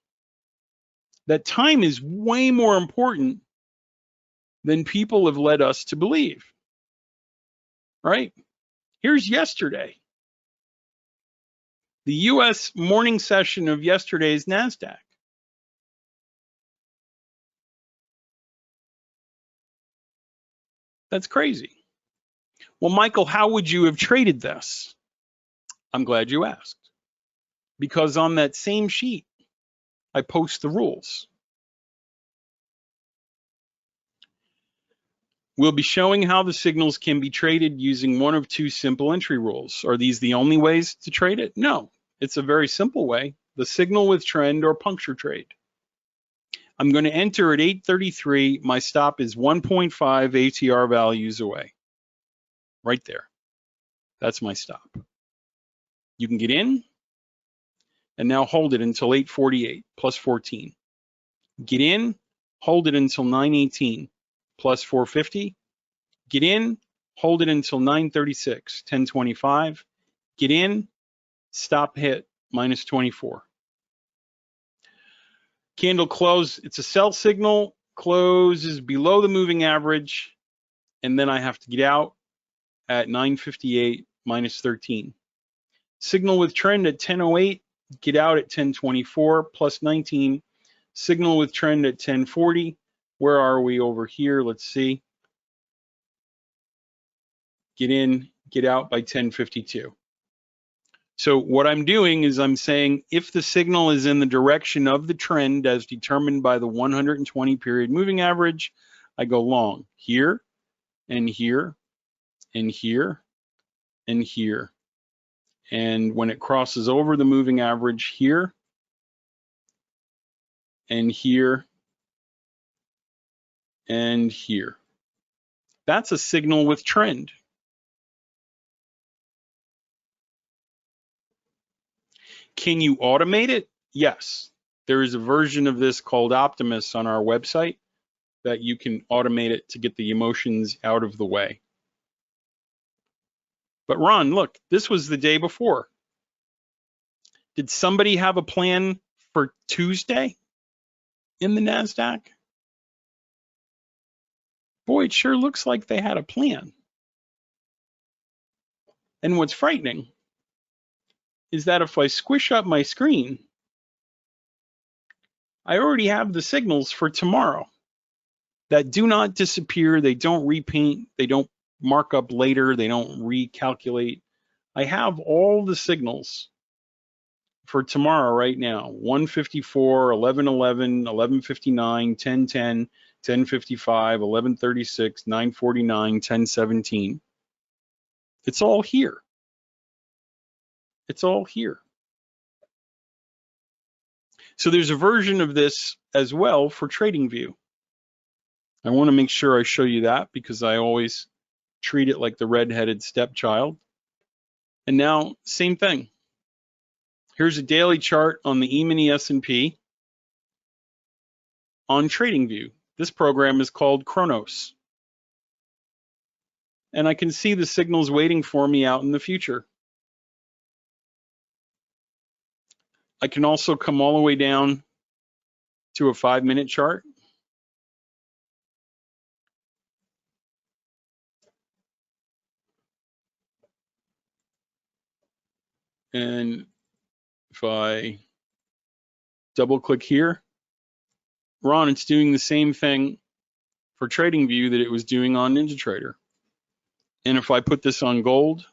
That time is way more important than people have led us to believe. Right? Here's yesterday. The US morning session of yesterday's NASDAQ. That's crazy. Well, Michael, how would you have traded this? I'm glad you asked. Because on that same sheet, I post the rules. We'll be showing how the signals can be traded using one of two simple entry rules. Are these the only ways to trade it? No, it's a very simple way, the signal with trend or puncture trade. I'm going to enter at 8:33. My stop is 1.5 ATR values away. Right there. That's my stop. You can get in and now hold it until 8:48 plus 14. Get in, hold it until 9:18 plus 450. Get in, hold it until 9:36, 10:25. Get in, stop hit, minus 24. Candle close, it's a sell signal, closes below the moving average, and then I have to get out at 9:58, minus 13. Signal with trend at 10:08, get out at 10:24, plus 19. Signal with trend at 10:40, where are we over here? Let's see. Get in, get out by 10:52. So what I'm doing is I'm saying if the signal is in the direction of the trend as determined by the 120 period moving average, I go long here and here and here and here. And when it crosses over the moving average here and here and here, that's a signal with trend. Can you automate it? Yes. There is a version of this called Optimus on our website that you can automate it to get the emotions out of the way. But Ron, look, this was the day before. Did somebody have a plan for Tuesday in the NASDAQ? Boy, it sure looks like they had a plan. And what's frightening is that if I squish up my screen, I already have the signals for tomorrow that do not disappear. They don't repaint. They don't mark up later. They don't recalculate. I have all the signals for tomorrow right now: 154, 1111, 1159, 1010, 1055, 1136, 949, 1017. It's all here. It's all here. So there's a version of this as well for TradingView. I want to make sure I show you that because I always treat it like the red-headed stepchild. And now, same thing. Here's a daily chart on the E-mini S&P on TradingView. This program is called Kronos. And I can see the signals waiting for me out in the future. I can also come all the way down to a 5-minute chart. And if I double click here, Ron, it's doing the same thing for TradingView that it was doing on NinjaTrader. And if I put this on gold,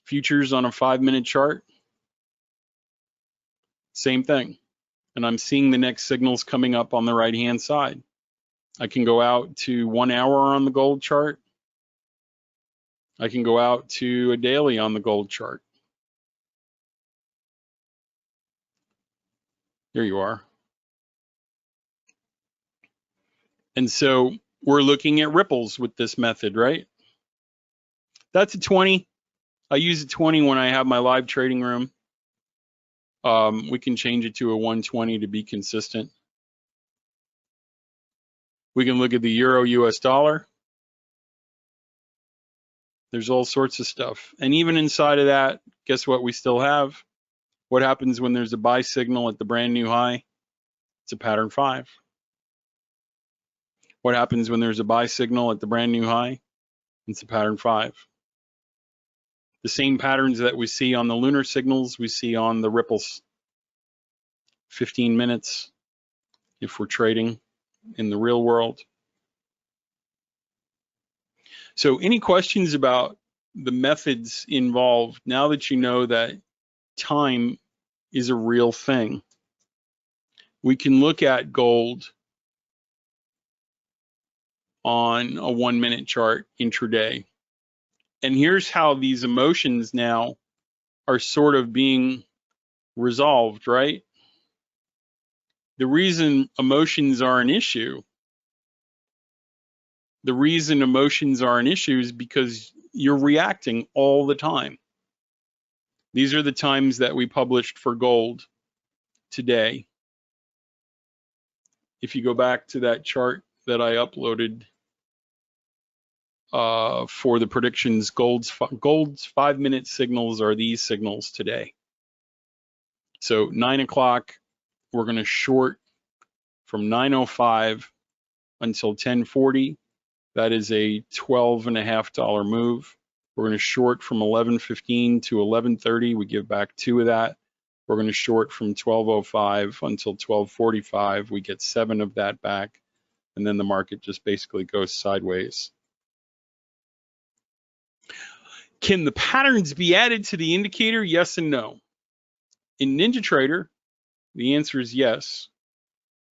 futures on a 5-minute chart, same thing. And I'm seeing the next signals coming up on the right-hand side. I can go out to 1 hour on the gold chart. I can go out to a daily on the gold chart. There you are. And so we're looking at ripples with this method, right? That's a 20. I use a 20 when I have my live trading room. We can change it to a 120 to be consistent. We can look at the euro US dollar. There's all sorts of stuff. And even inside of that, guess what we still have? What happens when there's a buy signal at the brand new high? It's a pattern 5. What happens when there's a buy signal at the brand new high? It's a pattern 5. The same patterns that we see on the lunar signals, we see on the ripples. 15 minutes if we're trading in the real world. So any questions about the methods involved now that you know that time is a real thing? We can look at gold on a 1 minute chart intraday. And here's how these emotions now are sort of being resolved, right? The reason emotions are an issue, is because you're reacting all the time. These are the times that we published for gold today. If you go back to that chart that I uploaded for the predictions, gold's 5 minute signals are these signals today. So 9 o'clock, we're going to short from 9:05 until 10:40. That is a $12.50 move. We're going to short from 11:15 to 11:30. We give back 2 of that. We're going to short from 12:05 until 12:45. We get 7 of that back. And then the market just basically goes sideways. Can the patterns be added to the indicator? Yes and no. In NinjaTrader, the answer is yes,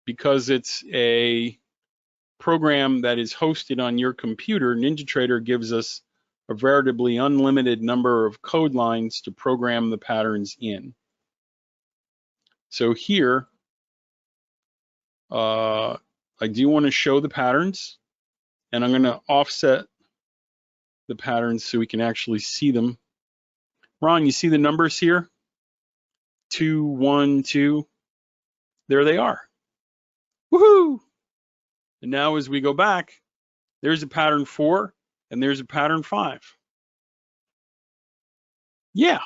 because it's a program that is hosted on your computer. NinjaTrader gives us a veritably unlimited number of code lines to program the patterns in. So here, I do want to show the patterns, and I'm going to offset the patterns so we can actually see them. Ron, you see the numbers here? 2, 1, 2. There they are. Woohoo! And now as we go back, there's a pattern 4 and there's a pattern 5. Yeah.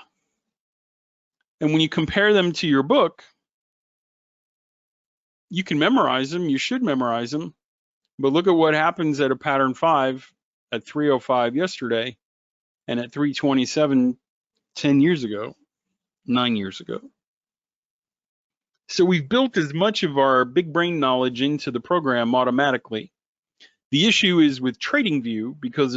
And when you compare them to your book, you can memorize them. You should memorize them. But look at what happens at a pattern 5 at 3:05 yesterday and at 3:27 10 years ago, 9 years ago. So we've built as much of our big brain knowledge into the program automatically. The issue is with TradingView, because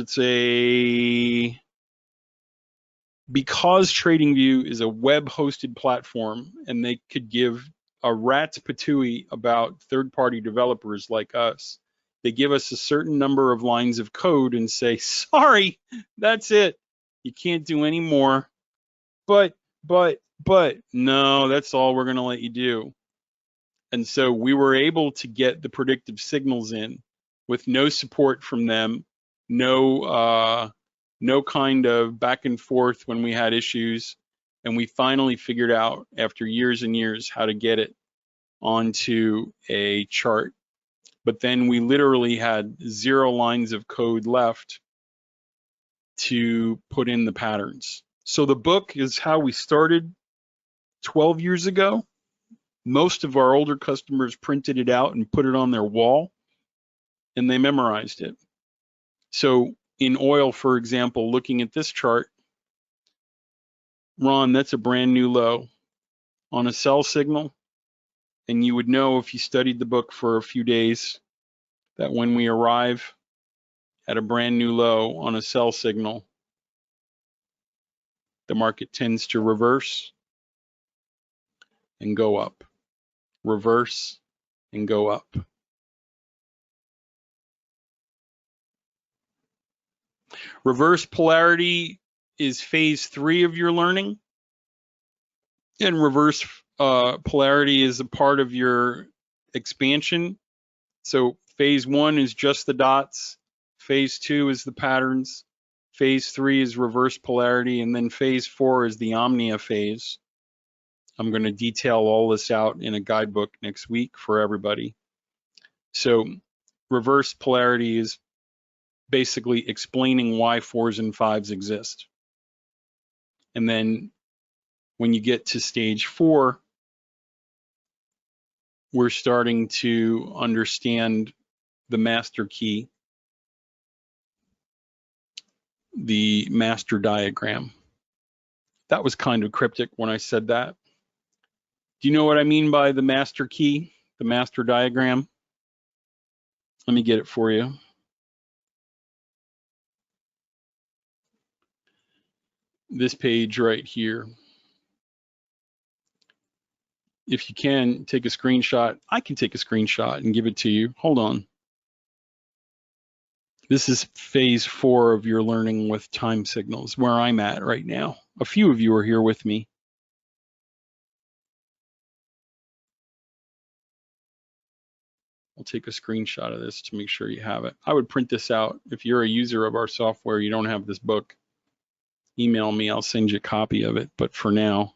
TradingView is a web-hosted platform, and they could give a rat's patootie about third-party developers like us. They give us a certain number of lines of code and say, sorry, that's it. You can't do any more. But, no, that's all we're going to let you do. And so we were able to get the predictive signals in with no support from them, no kind of back and forth when we had issues. And we finally figured out, after years and years, how to get it onto a chart. But then we literally had 0 lines of code left to put in the patterns. So the book is how we started 12 years ago. Most of our older customers printed it out and put it on their wall, and they memorized it. So in oil, for example, looking at this chart, Ron, that's a brand new low on a sell signal. And you would know if you studied the book for a few days that when we arrive at a brand new low on a sell signal, the market tends to reverse and go up, reverse and go up. Reverse polarity is phase 3 of your learning, and reverse polarity is a part of your expansion. So phase 1 is just the dots, phase 2 is the patterns, phase 3 is reverse polarity, and then phase 4 is the omnia phase. I'm going to detail all this out in a guidebook next week for everybody. So reverse polarity is basically explaining why 4s and 5s exist. And then when you get to stage 4, we're starting to understand the master key, the master diagram. That was kind of cryptic when I said that. Do you know what I mean by the master key, the master diagram? Let me get it for you. This page right here. If you can, take a screenshot. I can take a screenshot and give it to you. Hold on. This is phase 4 of your learning with time signals, where I'm at right now. A few of you are here with me. I'll take a screenshot of this to make sure you have it. I would print this out. If you're a user of our software, you don't have this book, email me, I'll send you a copy of it. But for now,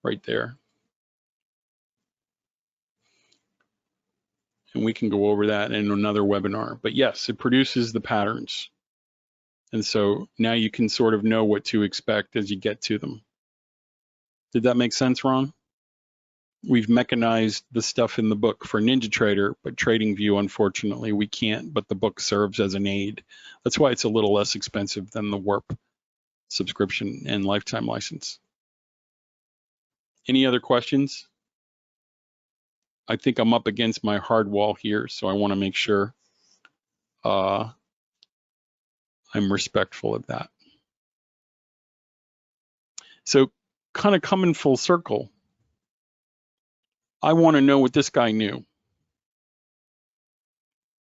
right there. And we can go over that in another webinar. But yes, it produces the patterns. And so now you can sort of know what to expect as you get to them. Did that make sense, Ron? We've mechanized the stuff in the book for NinjaTrader, but TradingView, unfortunately, we can't, but the book serves as an aid. That's why it's a little less expensive than the Warp subscription and lifetime license. Any other questions? I think I'm up against my hard wall here, so I want to make sure I'm respectful of that. So kind of coming full circle, I want to know what this guy knew.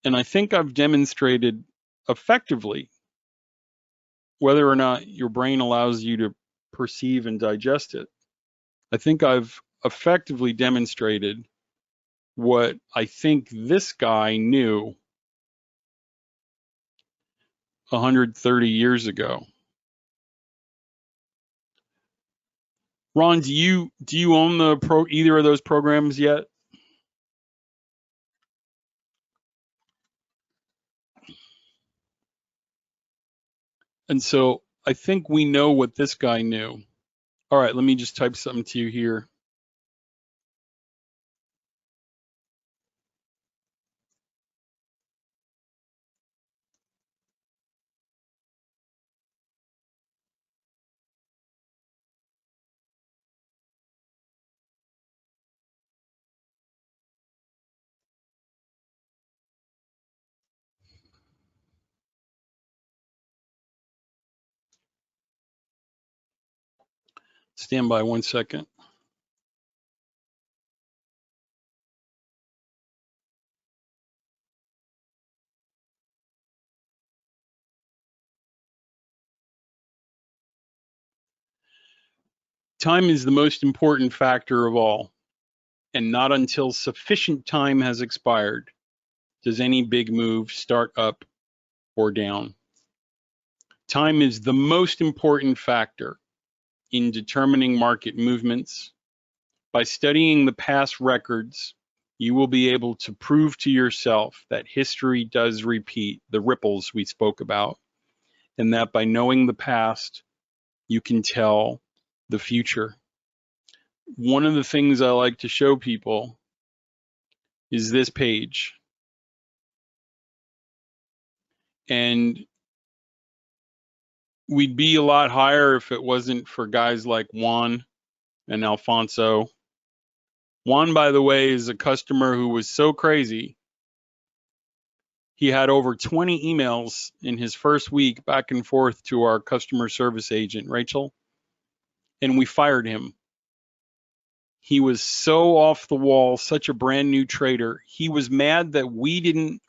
And I think I've demonstrated effectively whether or not your brain allows you to perceive and digest it. I think I've effectively demonstrated what I think this guy knew 130 years ago. Ron, do you own either of those programs yet? And so I think we know what this guy knew. All right, let me just type something to you here. Stand by 1 second. Time is the most important factor of all, and not until sufficient time has expired does any big move start up or down. Time is the most important factor in determining market movements. By studying the past records, you will be able to prove to yourself that history does repeat, the ripples we spoke about, and that by knowing the past, you can tell the future. One of the things I like to show people is this page. And we'd be a lot higher if it wasn't for guys like Juan and Alfonso. Juan, by the way, is a customer who was so crazy. He had over 20 emails in his first week back and forth to our customer service agent, Rachel, and we fired him. He was so off the wall, such a brand new trader. He was mad that we didn't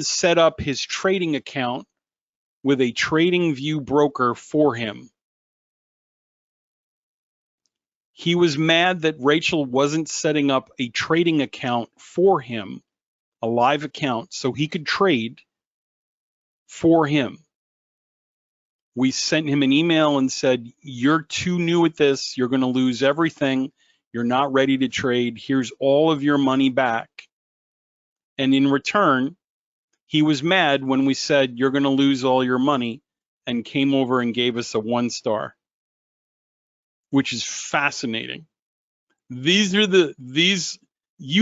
set up his trading account with a TradingView broker for him. He was mad that Rachel wasn't setting up a trading account for him, a live account, so he could trade for him. We sent him an email and said, you're too new at this. You're going to lose everything. You're not ready to trade. Here's all of your money back. And in return, he was mad when we said, you're going to lose all your money, and came over and gave us a 1-star, which is fascinating. You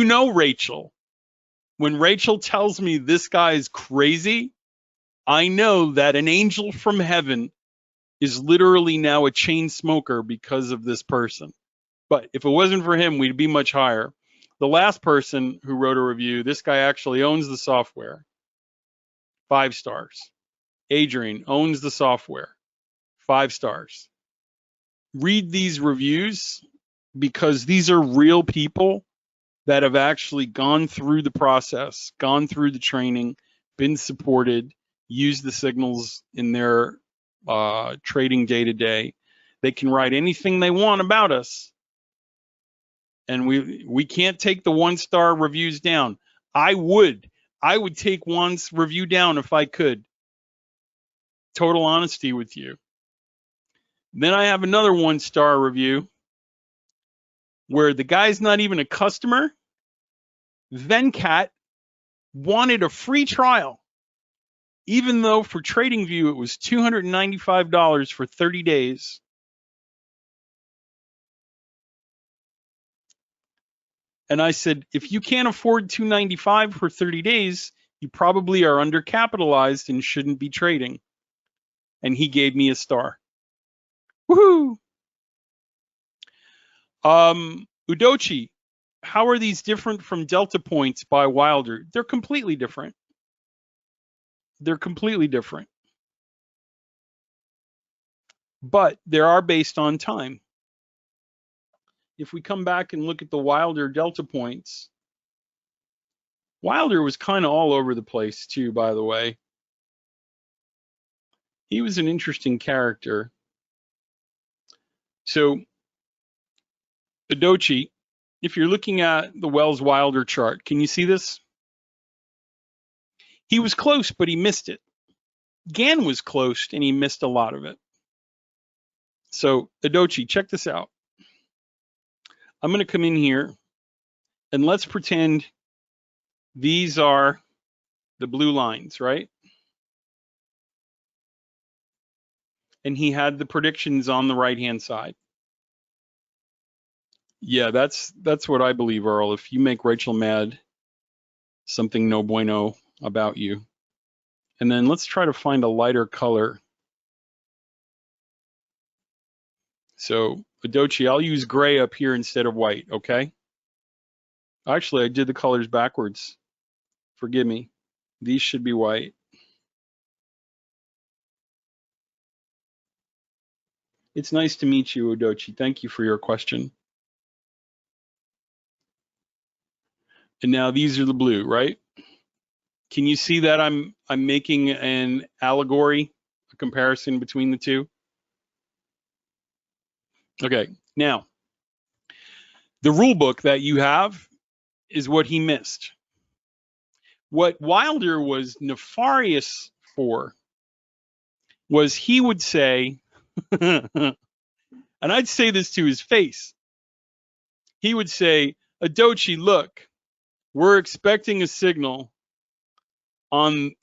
know, Rachel. When Rachel tells me this guy is crazy, I know that an angel from heaven is literally now a chain smoker because of this person. But if it wasn't for him, we'd be much higher. The last person who wrote a review, this guy actually owns the software. 5 stars. Adrian owns the software. 5 stars. Read these reviews because these are real people that have actually gone through the process, gone through the training, been supported, used the signals in their trading day to day. They can write anything they want about us, and we can't take the 1-star reviews down. I would take one's review down if I could. Total honesty with you. Then I have another 1-star review where the guy's not even a customer. Venkat wanted a free trial, even though for TradingView it was $295 for 30 days. And I said, if you can't afford $295 for 30 days, you probably are undercapitalized and shouldn't be trading. And he gave me a star. Woohoo! Udochi, how are these different from Delta points by Wilder? They're completely different. They're completely different. But they are based on time. If we come back and look at the Wilder Delta points, Wilder was kind of all over the place too, by the way. He was an interesting character. So, Udochi, if you're looking at the Wells Wilder chart, can you see this? He was close, but he missed it. Gann was close, and he missed a lot of it. So, Udochi, check this out. I'm going to come in here, and let's pretend these are the blue lines, right? And he had the predictions on the right-hand side. Yeah, that's what I believe, Earl. If you make Rachel mad, something no bueno about you. And then let's try to find a lighter color. So, Udochi, I'll use gray up here instead of white, okay? Actually, I did the colors backwards. Forgive me. These should be white. It's nice to meet you, Udochi. Thank you for your question. And now these are the blue, right? Can you see that I'm making an allegory, a comparison between the two? Okay, now, the rule book that you have is what he missed. What Wilder was nefarious for was he would say, and I'd say this to his face, he would say, Udochi, look, we're expecting a signal on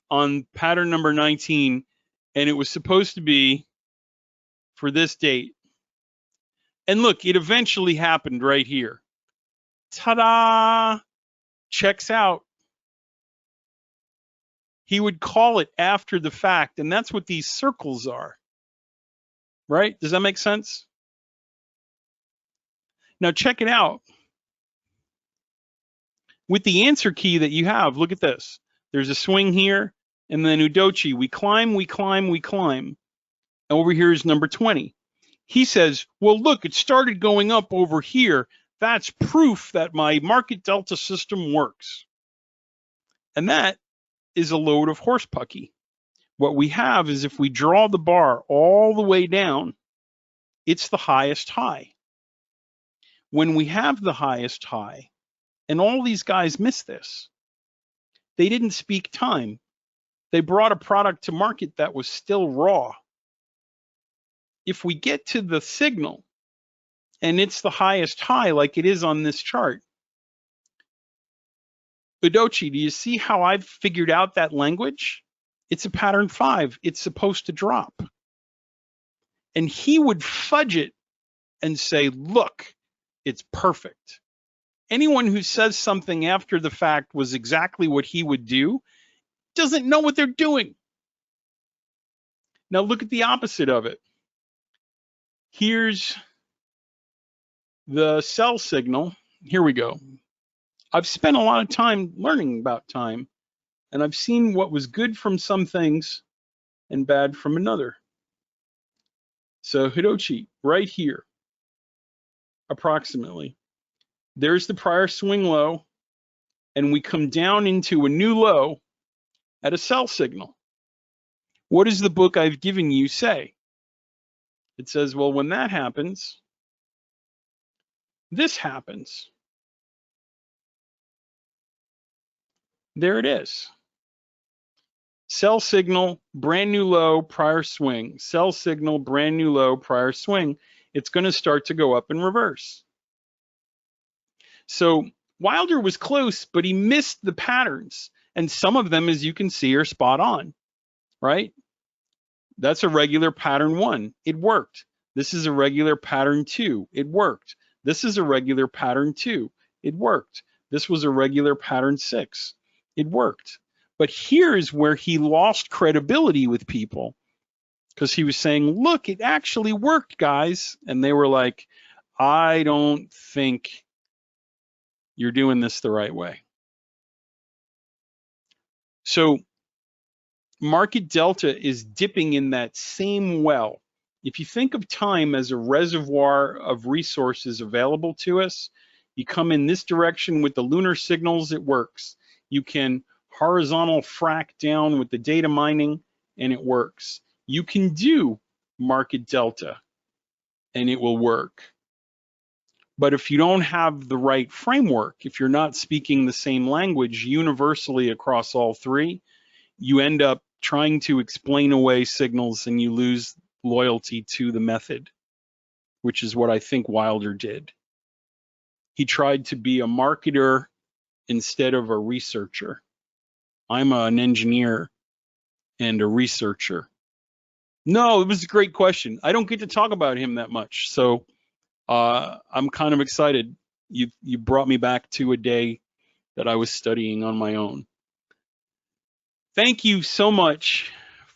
pattern number 19, and it was supposed to be for this date. And look, it eventually happened right here. Ta-da! Checks out. He would call it after the fact, and that's what these circles are. Right? Does that make sense? Now check it out. With the answer key that you have, look at this. There's a swing here, and then Udochi, we climb, we climb, we climb. And over here is number 20. He says, well, look, it started going up over here. That's proof that my market delta system works. And that is a load of horsepucky. What we have is if we draw the bar all the way down, it's the highest high. When we have the highest high, and all these guys miss this, they didn't speak time. They brought a product to market that was still raw. If we get to the signal and it's the highest high like it is on this chart, Udochi, do you see how I've figured out that language? It's a pattern 5. It's supposed to drop. And he would fudge it and say, look, it's perfect. Anyone who says something after the fact was exactly what he would do doesn't know what they're doing. Now look at the opposite of it. Here's the sell signal. Here we go. I've spent a lot of time learning about time, and I've seen what was good from some things and bad from another. So Udochi, right here, approximately, There's the prior swing low, and we come down into a new low at a sell signal. What does the book I've given you say? It says, well, when that happens, this happens. There it is. Sell signal, brand new low, prior swing. Sell signal, brand new low, prior swing. It's going to start to go up in reverse. So Wilder was close, but he missed the patterns. And some of them, as you can see, are spot on, right? That's a regular pattern 1. It worked. This is a regular pattern 2. It worked. This is a regular pattern 2. It worked. This was a regular pattern 6. It worked. But here's where he lost credibility with people, because he was saying, look, it actually worked, guys. And they were like, I don't think you're doing this the right way. So market delta is dipping in that same well. If you think of time as a reservoir of resources available to us, you come in this direction with the lunar signals, it works. You can horizontal frac down with the data mining, and it works. You can do market delta, and it will work. But if you don't have the right framework, if you're not speaking the same language universally across all three, you end up trying to explain away signals and you lose loyalty to the method, which is what I think Wilder did. He tried to be a marketer instead of a researcher. I'm an engineer and a researcher. No, it was a great question. I don't get to talk about him that much, so I'm kind of excited. You brought me back to a day that I was studying on my own. Thank you so much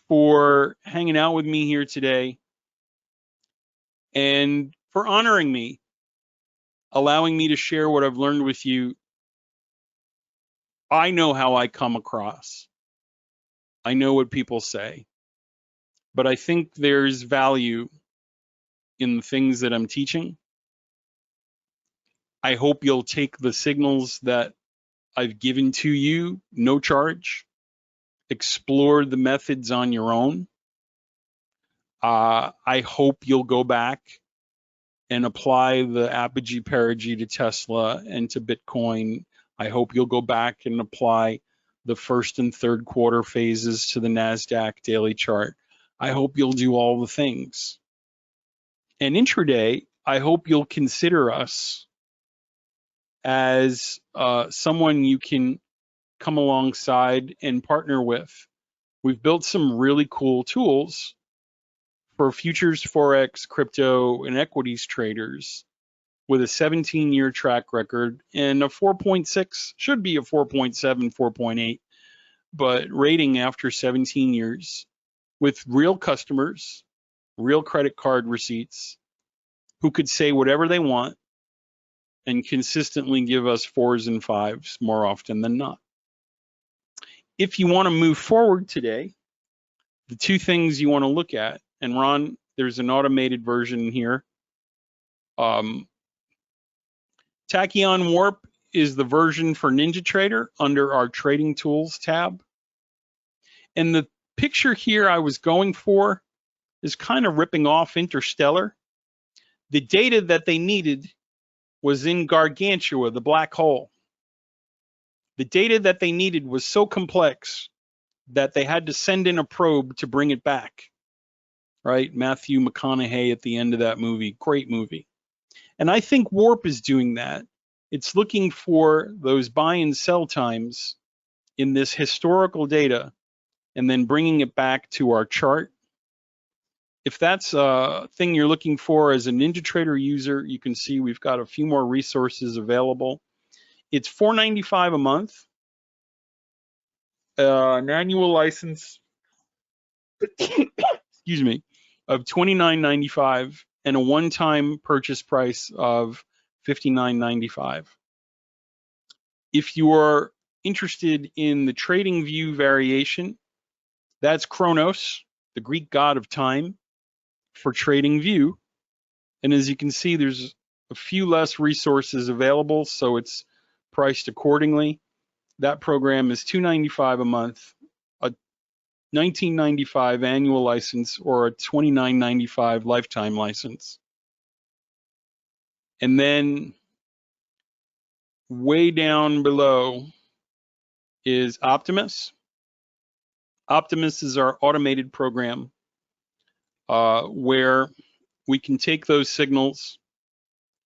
for hanging out with me here today and for honoring me, allowing me to share what I've learned with you. I know how I come across. I know what people say, but I think there's value in the things that I'm teaching. I hope you'll take the signals that I've given to you, no charge. Explore the methods on your own. I hope you'll go back and apply the apogee perigee to Tesla and to Bitcoin. I hope you'll go back and apply the first and third quarter phases to the NASDAQ daily chart. I hope you'll do all the things. And intraday, I hope you'll consider us as someone you can come alongside and partner with. We've built some really cool tools for futures, forex, crypto, and equities traders with a 17-year track record and a 4.6, should be a 4.7, 4.8, but rating after 17 years with real customers, real credit card receipts, who could say whatever they want and consistently give us 4s and 5s more often than not. If you want to move forward today, the two things you want to look at, and Ron, there's an automated version here. TachEon Warp is the version for NinjaTrader under our Trading Tools tab. And the picture here I was going for is kind of ripping off Interstellar. The data that they needed was in Gargantua, the black hole. The data that they needed was so complex that they had to send in a probe to bring it back, right? Matthew McConaughey at the end of that movie, great movie. And I think Warp is doing that. It's looking for those buy and sell times in this historical data and then bringing it back to our chart. If that's a thing you're looking for as a NinjaTrader user, you can see we've got a few more resources available. It's $4.95 a month, an annual license, excuse me, of $29.95 and a one-time purchase price of $59.95. If you are interested in the TradingView variation, that's Kronos, the Greek god of time, for TradingView. And as you can see, there's a few less resources available, so it's priced accordingly. That program is $295 a month, a $19.95 annual license, or a $29.95 lifetime license. And then way down below is Optimus. Optimus is our automated program where we can take those signals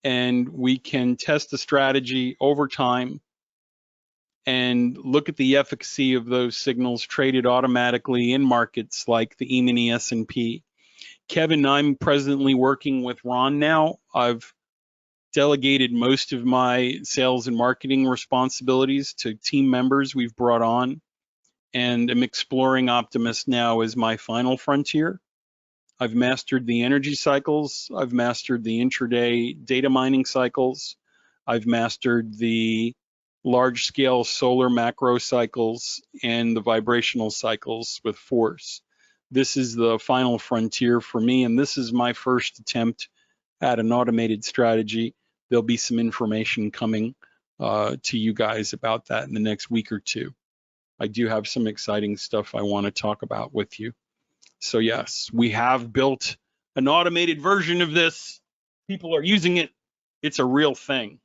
and we can test the strategy over time and look at the efficacy of those signals traded automatically in markets like the E-mini S&P. Kevin, I'm presently working with Ron now. I've delegated most of my sales and marketing responsibilities to team members we've brought on, and I'm exploring Optimus now as my final frontier. I've mastered the energy cycles. I've mastered the intraday data mining cycles. I've mastered the large-scale solar macro cycles and the vibrational cycles with force. This is the final frontier for me, and this is my first attempt at an automated strategy. There'll be some information coming to you guys about that in the next week or two. I do have some exciting stuff I want to talk about with you. So yes, we have built an automated version of this. People are using it. It's a real thing.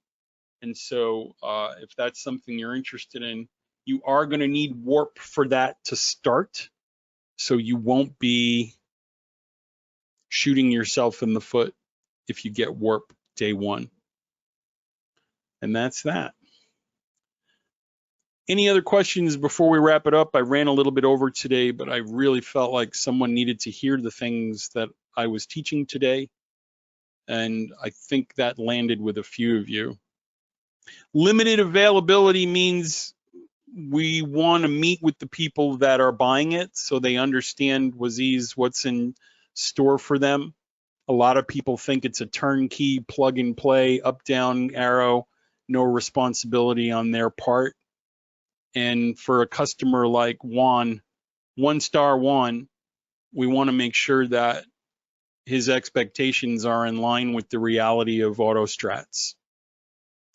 And so if that's something you're interested in, you are going to need Warp for that to start. So you won't be shooting yourself in the foot if you get Warp day one. And that's that. Any other questions before we wrap it up? I ran a little bit over today, but I really felt like someone needed to hear the things that I was teaching today. And I think that landed with a few of you. Limited availability means we want to meet with the people that are buying it so they understand what's in store for them. A lot of people think it's a turnkey, plug and play, up, down arrow, no responsibility on their part. And for a customer like Juan, one-star Juan, we want to make sure that his expectations are in line with the reality of auto strats.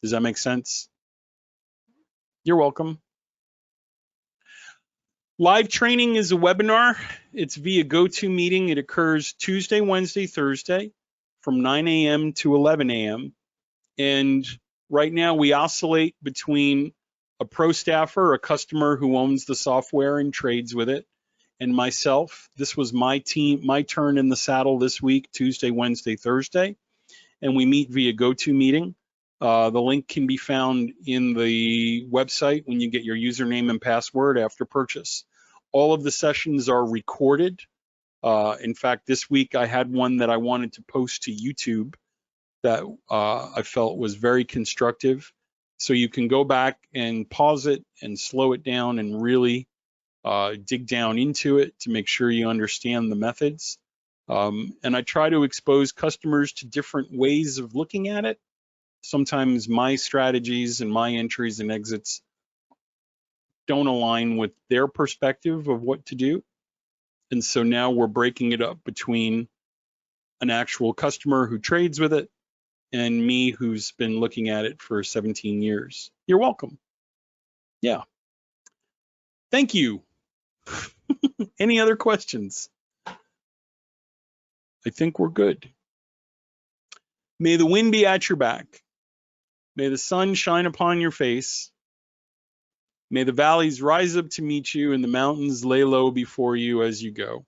Does that make sense? You're welcome. Live training is a webinar. It's via GoToMeeting. It occurs Tuesday, Wednesday, Thursday from 9 a.m. to 11 a.m. And right now we oscillate between a pro staffer, a customer who owns the software and trades with it, and myself. This was my turn in the saddle this week, Tuesday, Wednesday, Thursday, and we meet via GoToMeeting. The link can be found in the website when you get your username and password after purchase. All of the sessions are recorded. In fact, this week I had one that I wanted to post to YouTube that I felt was very constructive. So you can go back and pause it and slow it down and really dig down into it to make sure you understand the methods. And I try to expose customers to different ways of looking at it. Sometimes my strategies and my entries and exits don't align with their perspective of what to do. And so now we're breaking it up between an actual customer who trades with it and me who's been looking at it for 17 years. You're welcome. Yeah. Thank you. Any other questions? I think we're good. May the wind be at your back. May the sun shine upon your face. May the valleys rise up to meet you and the mountains lay low before you as you go.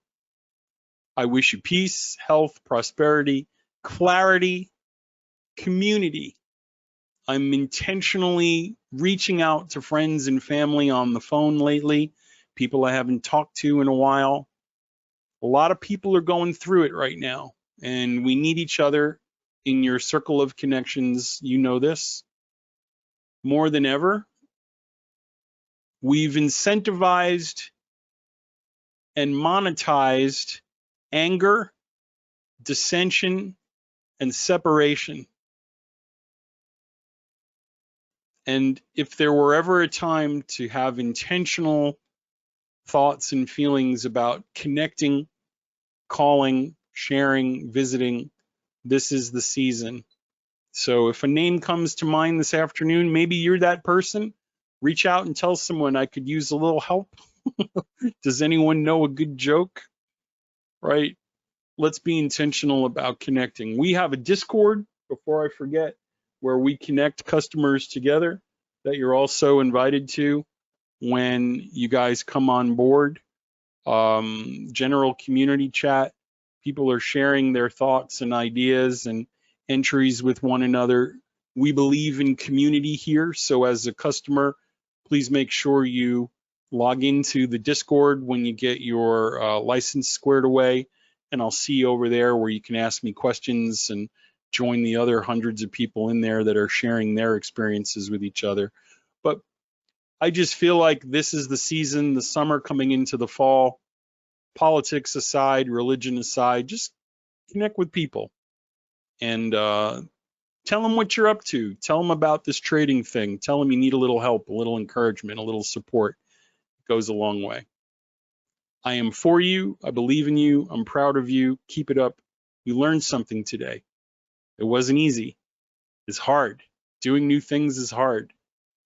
I wish you peace, health, prosperity, clarity, community. I'm intentionally reaching out to friends and family on the phone lately, people I haven't talked to in a while. A lot of people are going through it right now, and we need each other in your circle of connections. You know this. More than ever, we've incentivized and monetized anger, dissension, and separation. And if there were ever a time to have intentional thoughts and feelings about connecting, calling, sharing, visiting, this is the season. So if a name comes to mind this afternoon, maybe you're that person. Reach out and tell someone I could use a little help. Does anyone know a good joke? Right? Let's be intentional about connecting. We have a Discord, before I forget, where we connect customers together that you're also invited to when you guys come on board. General community chat. People are sharing their thoughts and ideas and entries with one another. We believe in community here, so as a customer, please make sure you log into the Discord when you get your license squared away, and I'll see you over there where you can ask me questions and join the other hundreds of people in there that are sharing their experiences with each other. But I just feel like this is the season, the summer coming into the fall. Politics aside, religion aside, just connect with people and tell them what you're up to. Tell them about this trading thing. Tell them you need a little help, a little encouragement, a little support. It goes a long way. I am for you. I believe in you. I'm proud of you. Keep it up. You learned something today. It wasn't easy. It's hard. Doing new things is hard,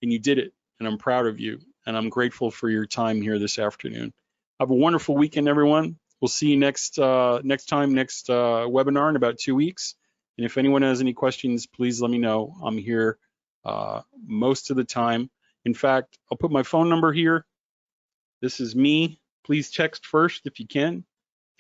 and you did it. And I'm proud of you. And I'm grateful for your time here this afternoon. Have a wonderful weekend, everyone. We'll see you next webinar in about 2 weeks. And if anyone has any questions, please let me know. I'm here most of the time. In fact, I'll put my phone number here. This is me. Please text first if you can.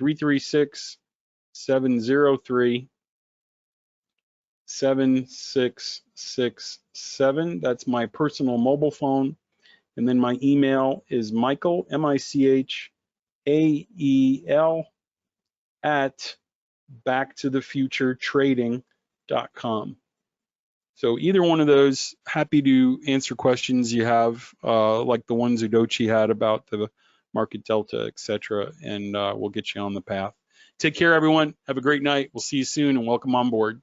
336-703-7667. That's my personal mobile phone. And then my email is Michael, M-I-C-H-A-E-L at backtothefuturetrading.com. So either one of those, happy to answer questions you have, like the ones Udochi had about the market delta, etc., and we'll get you on the path. Take care, everyone. Have a great night. We'll see you soon, and welcome on board.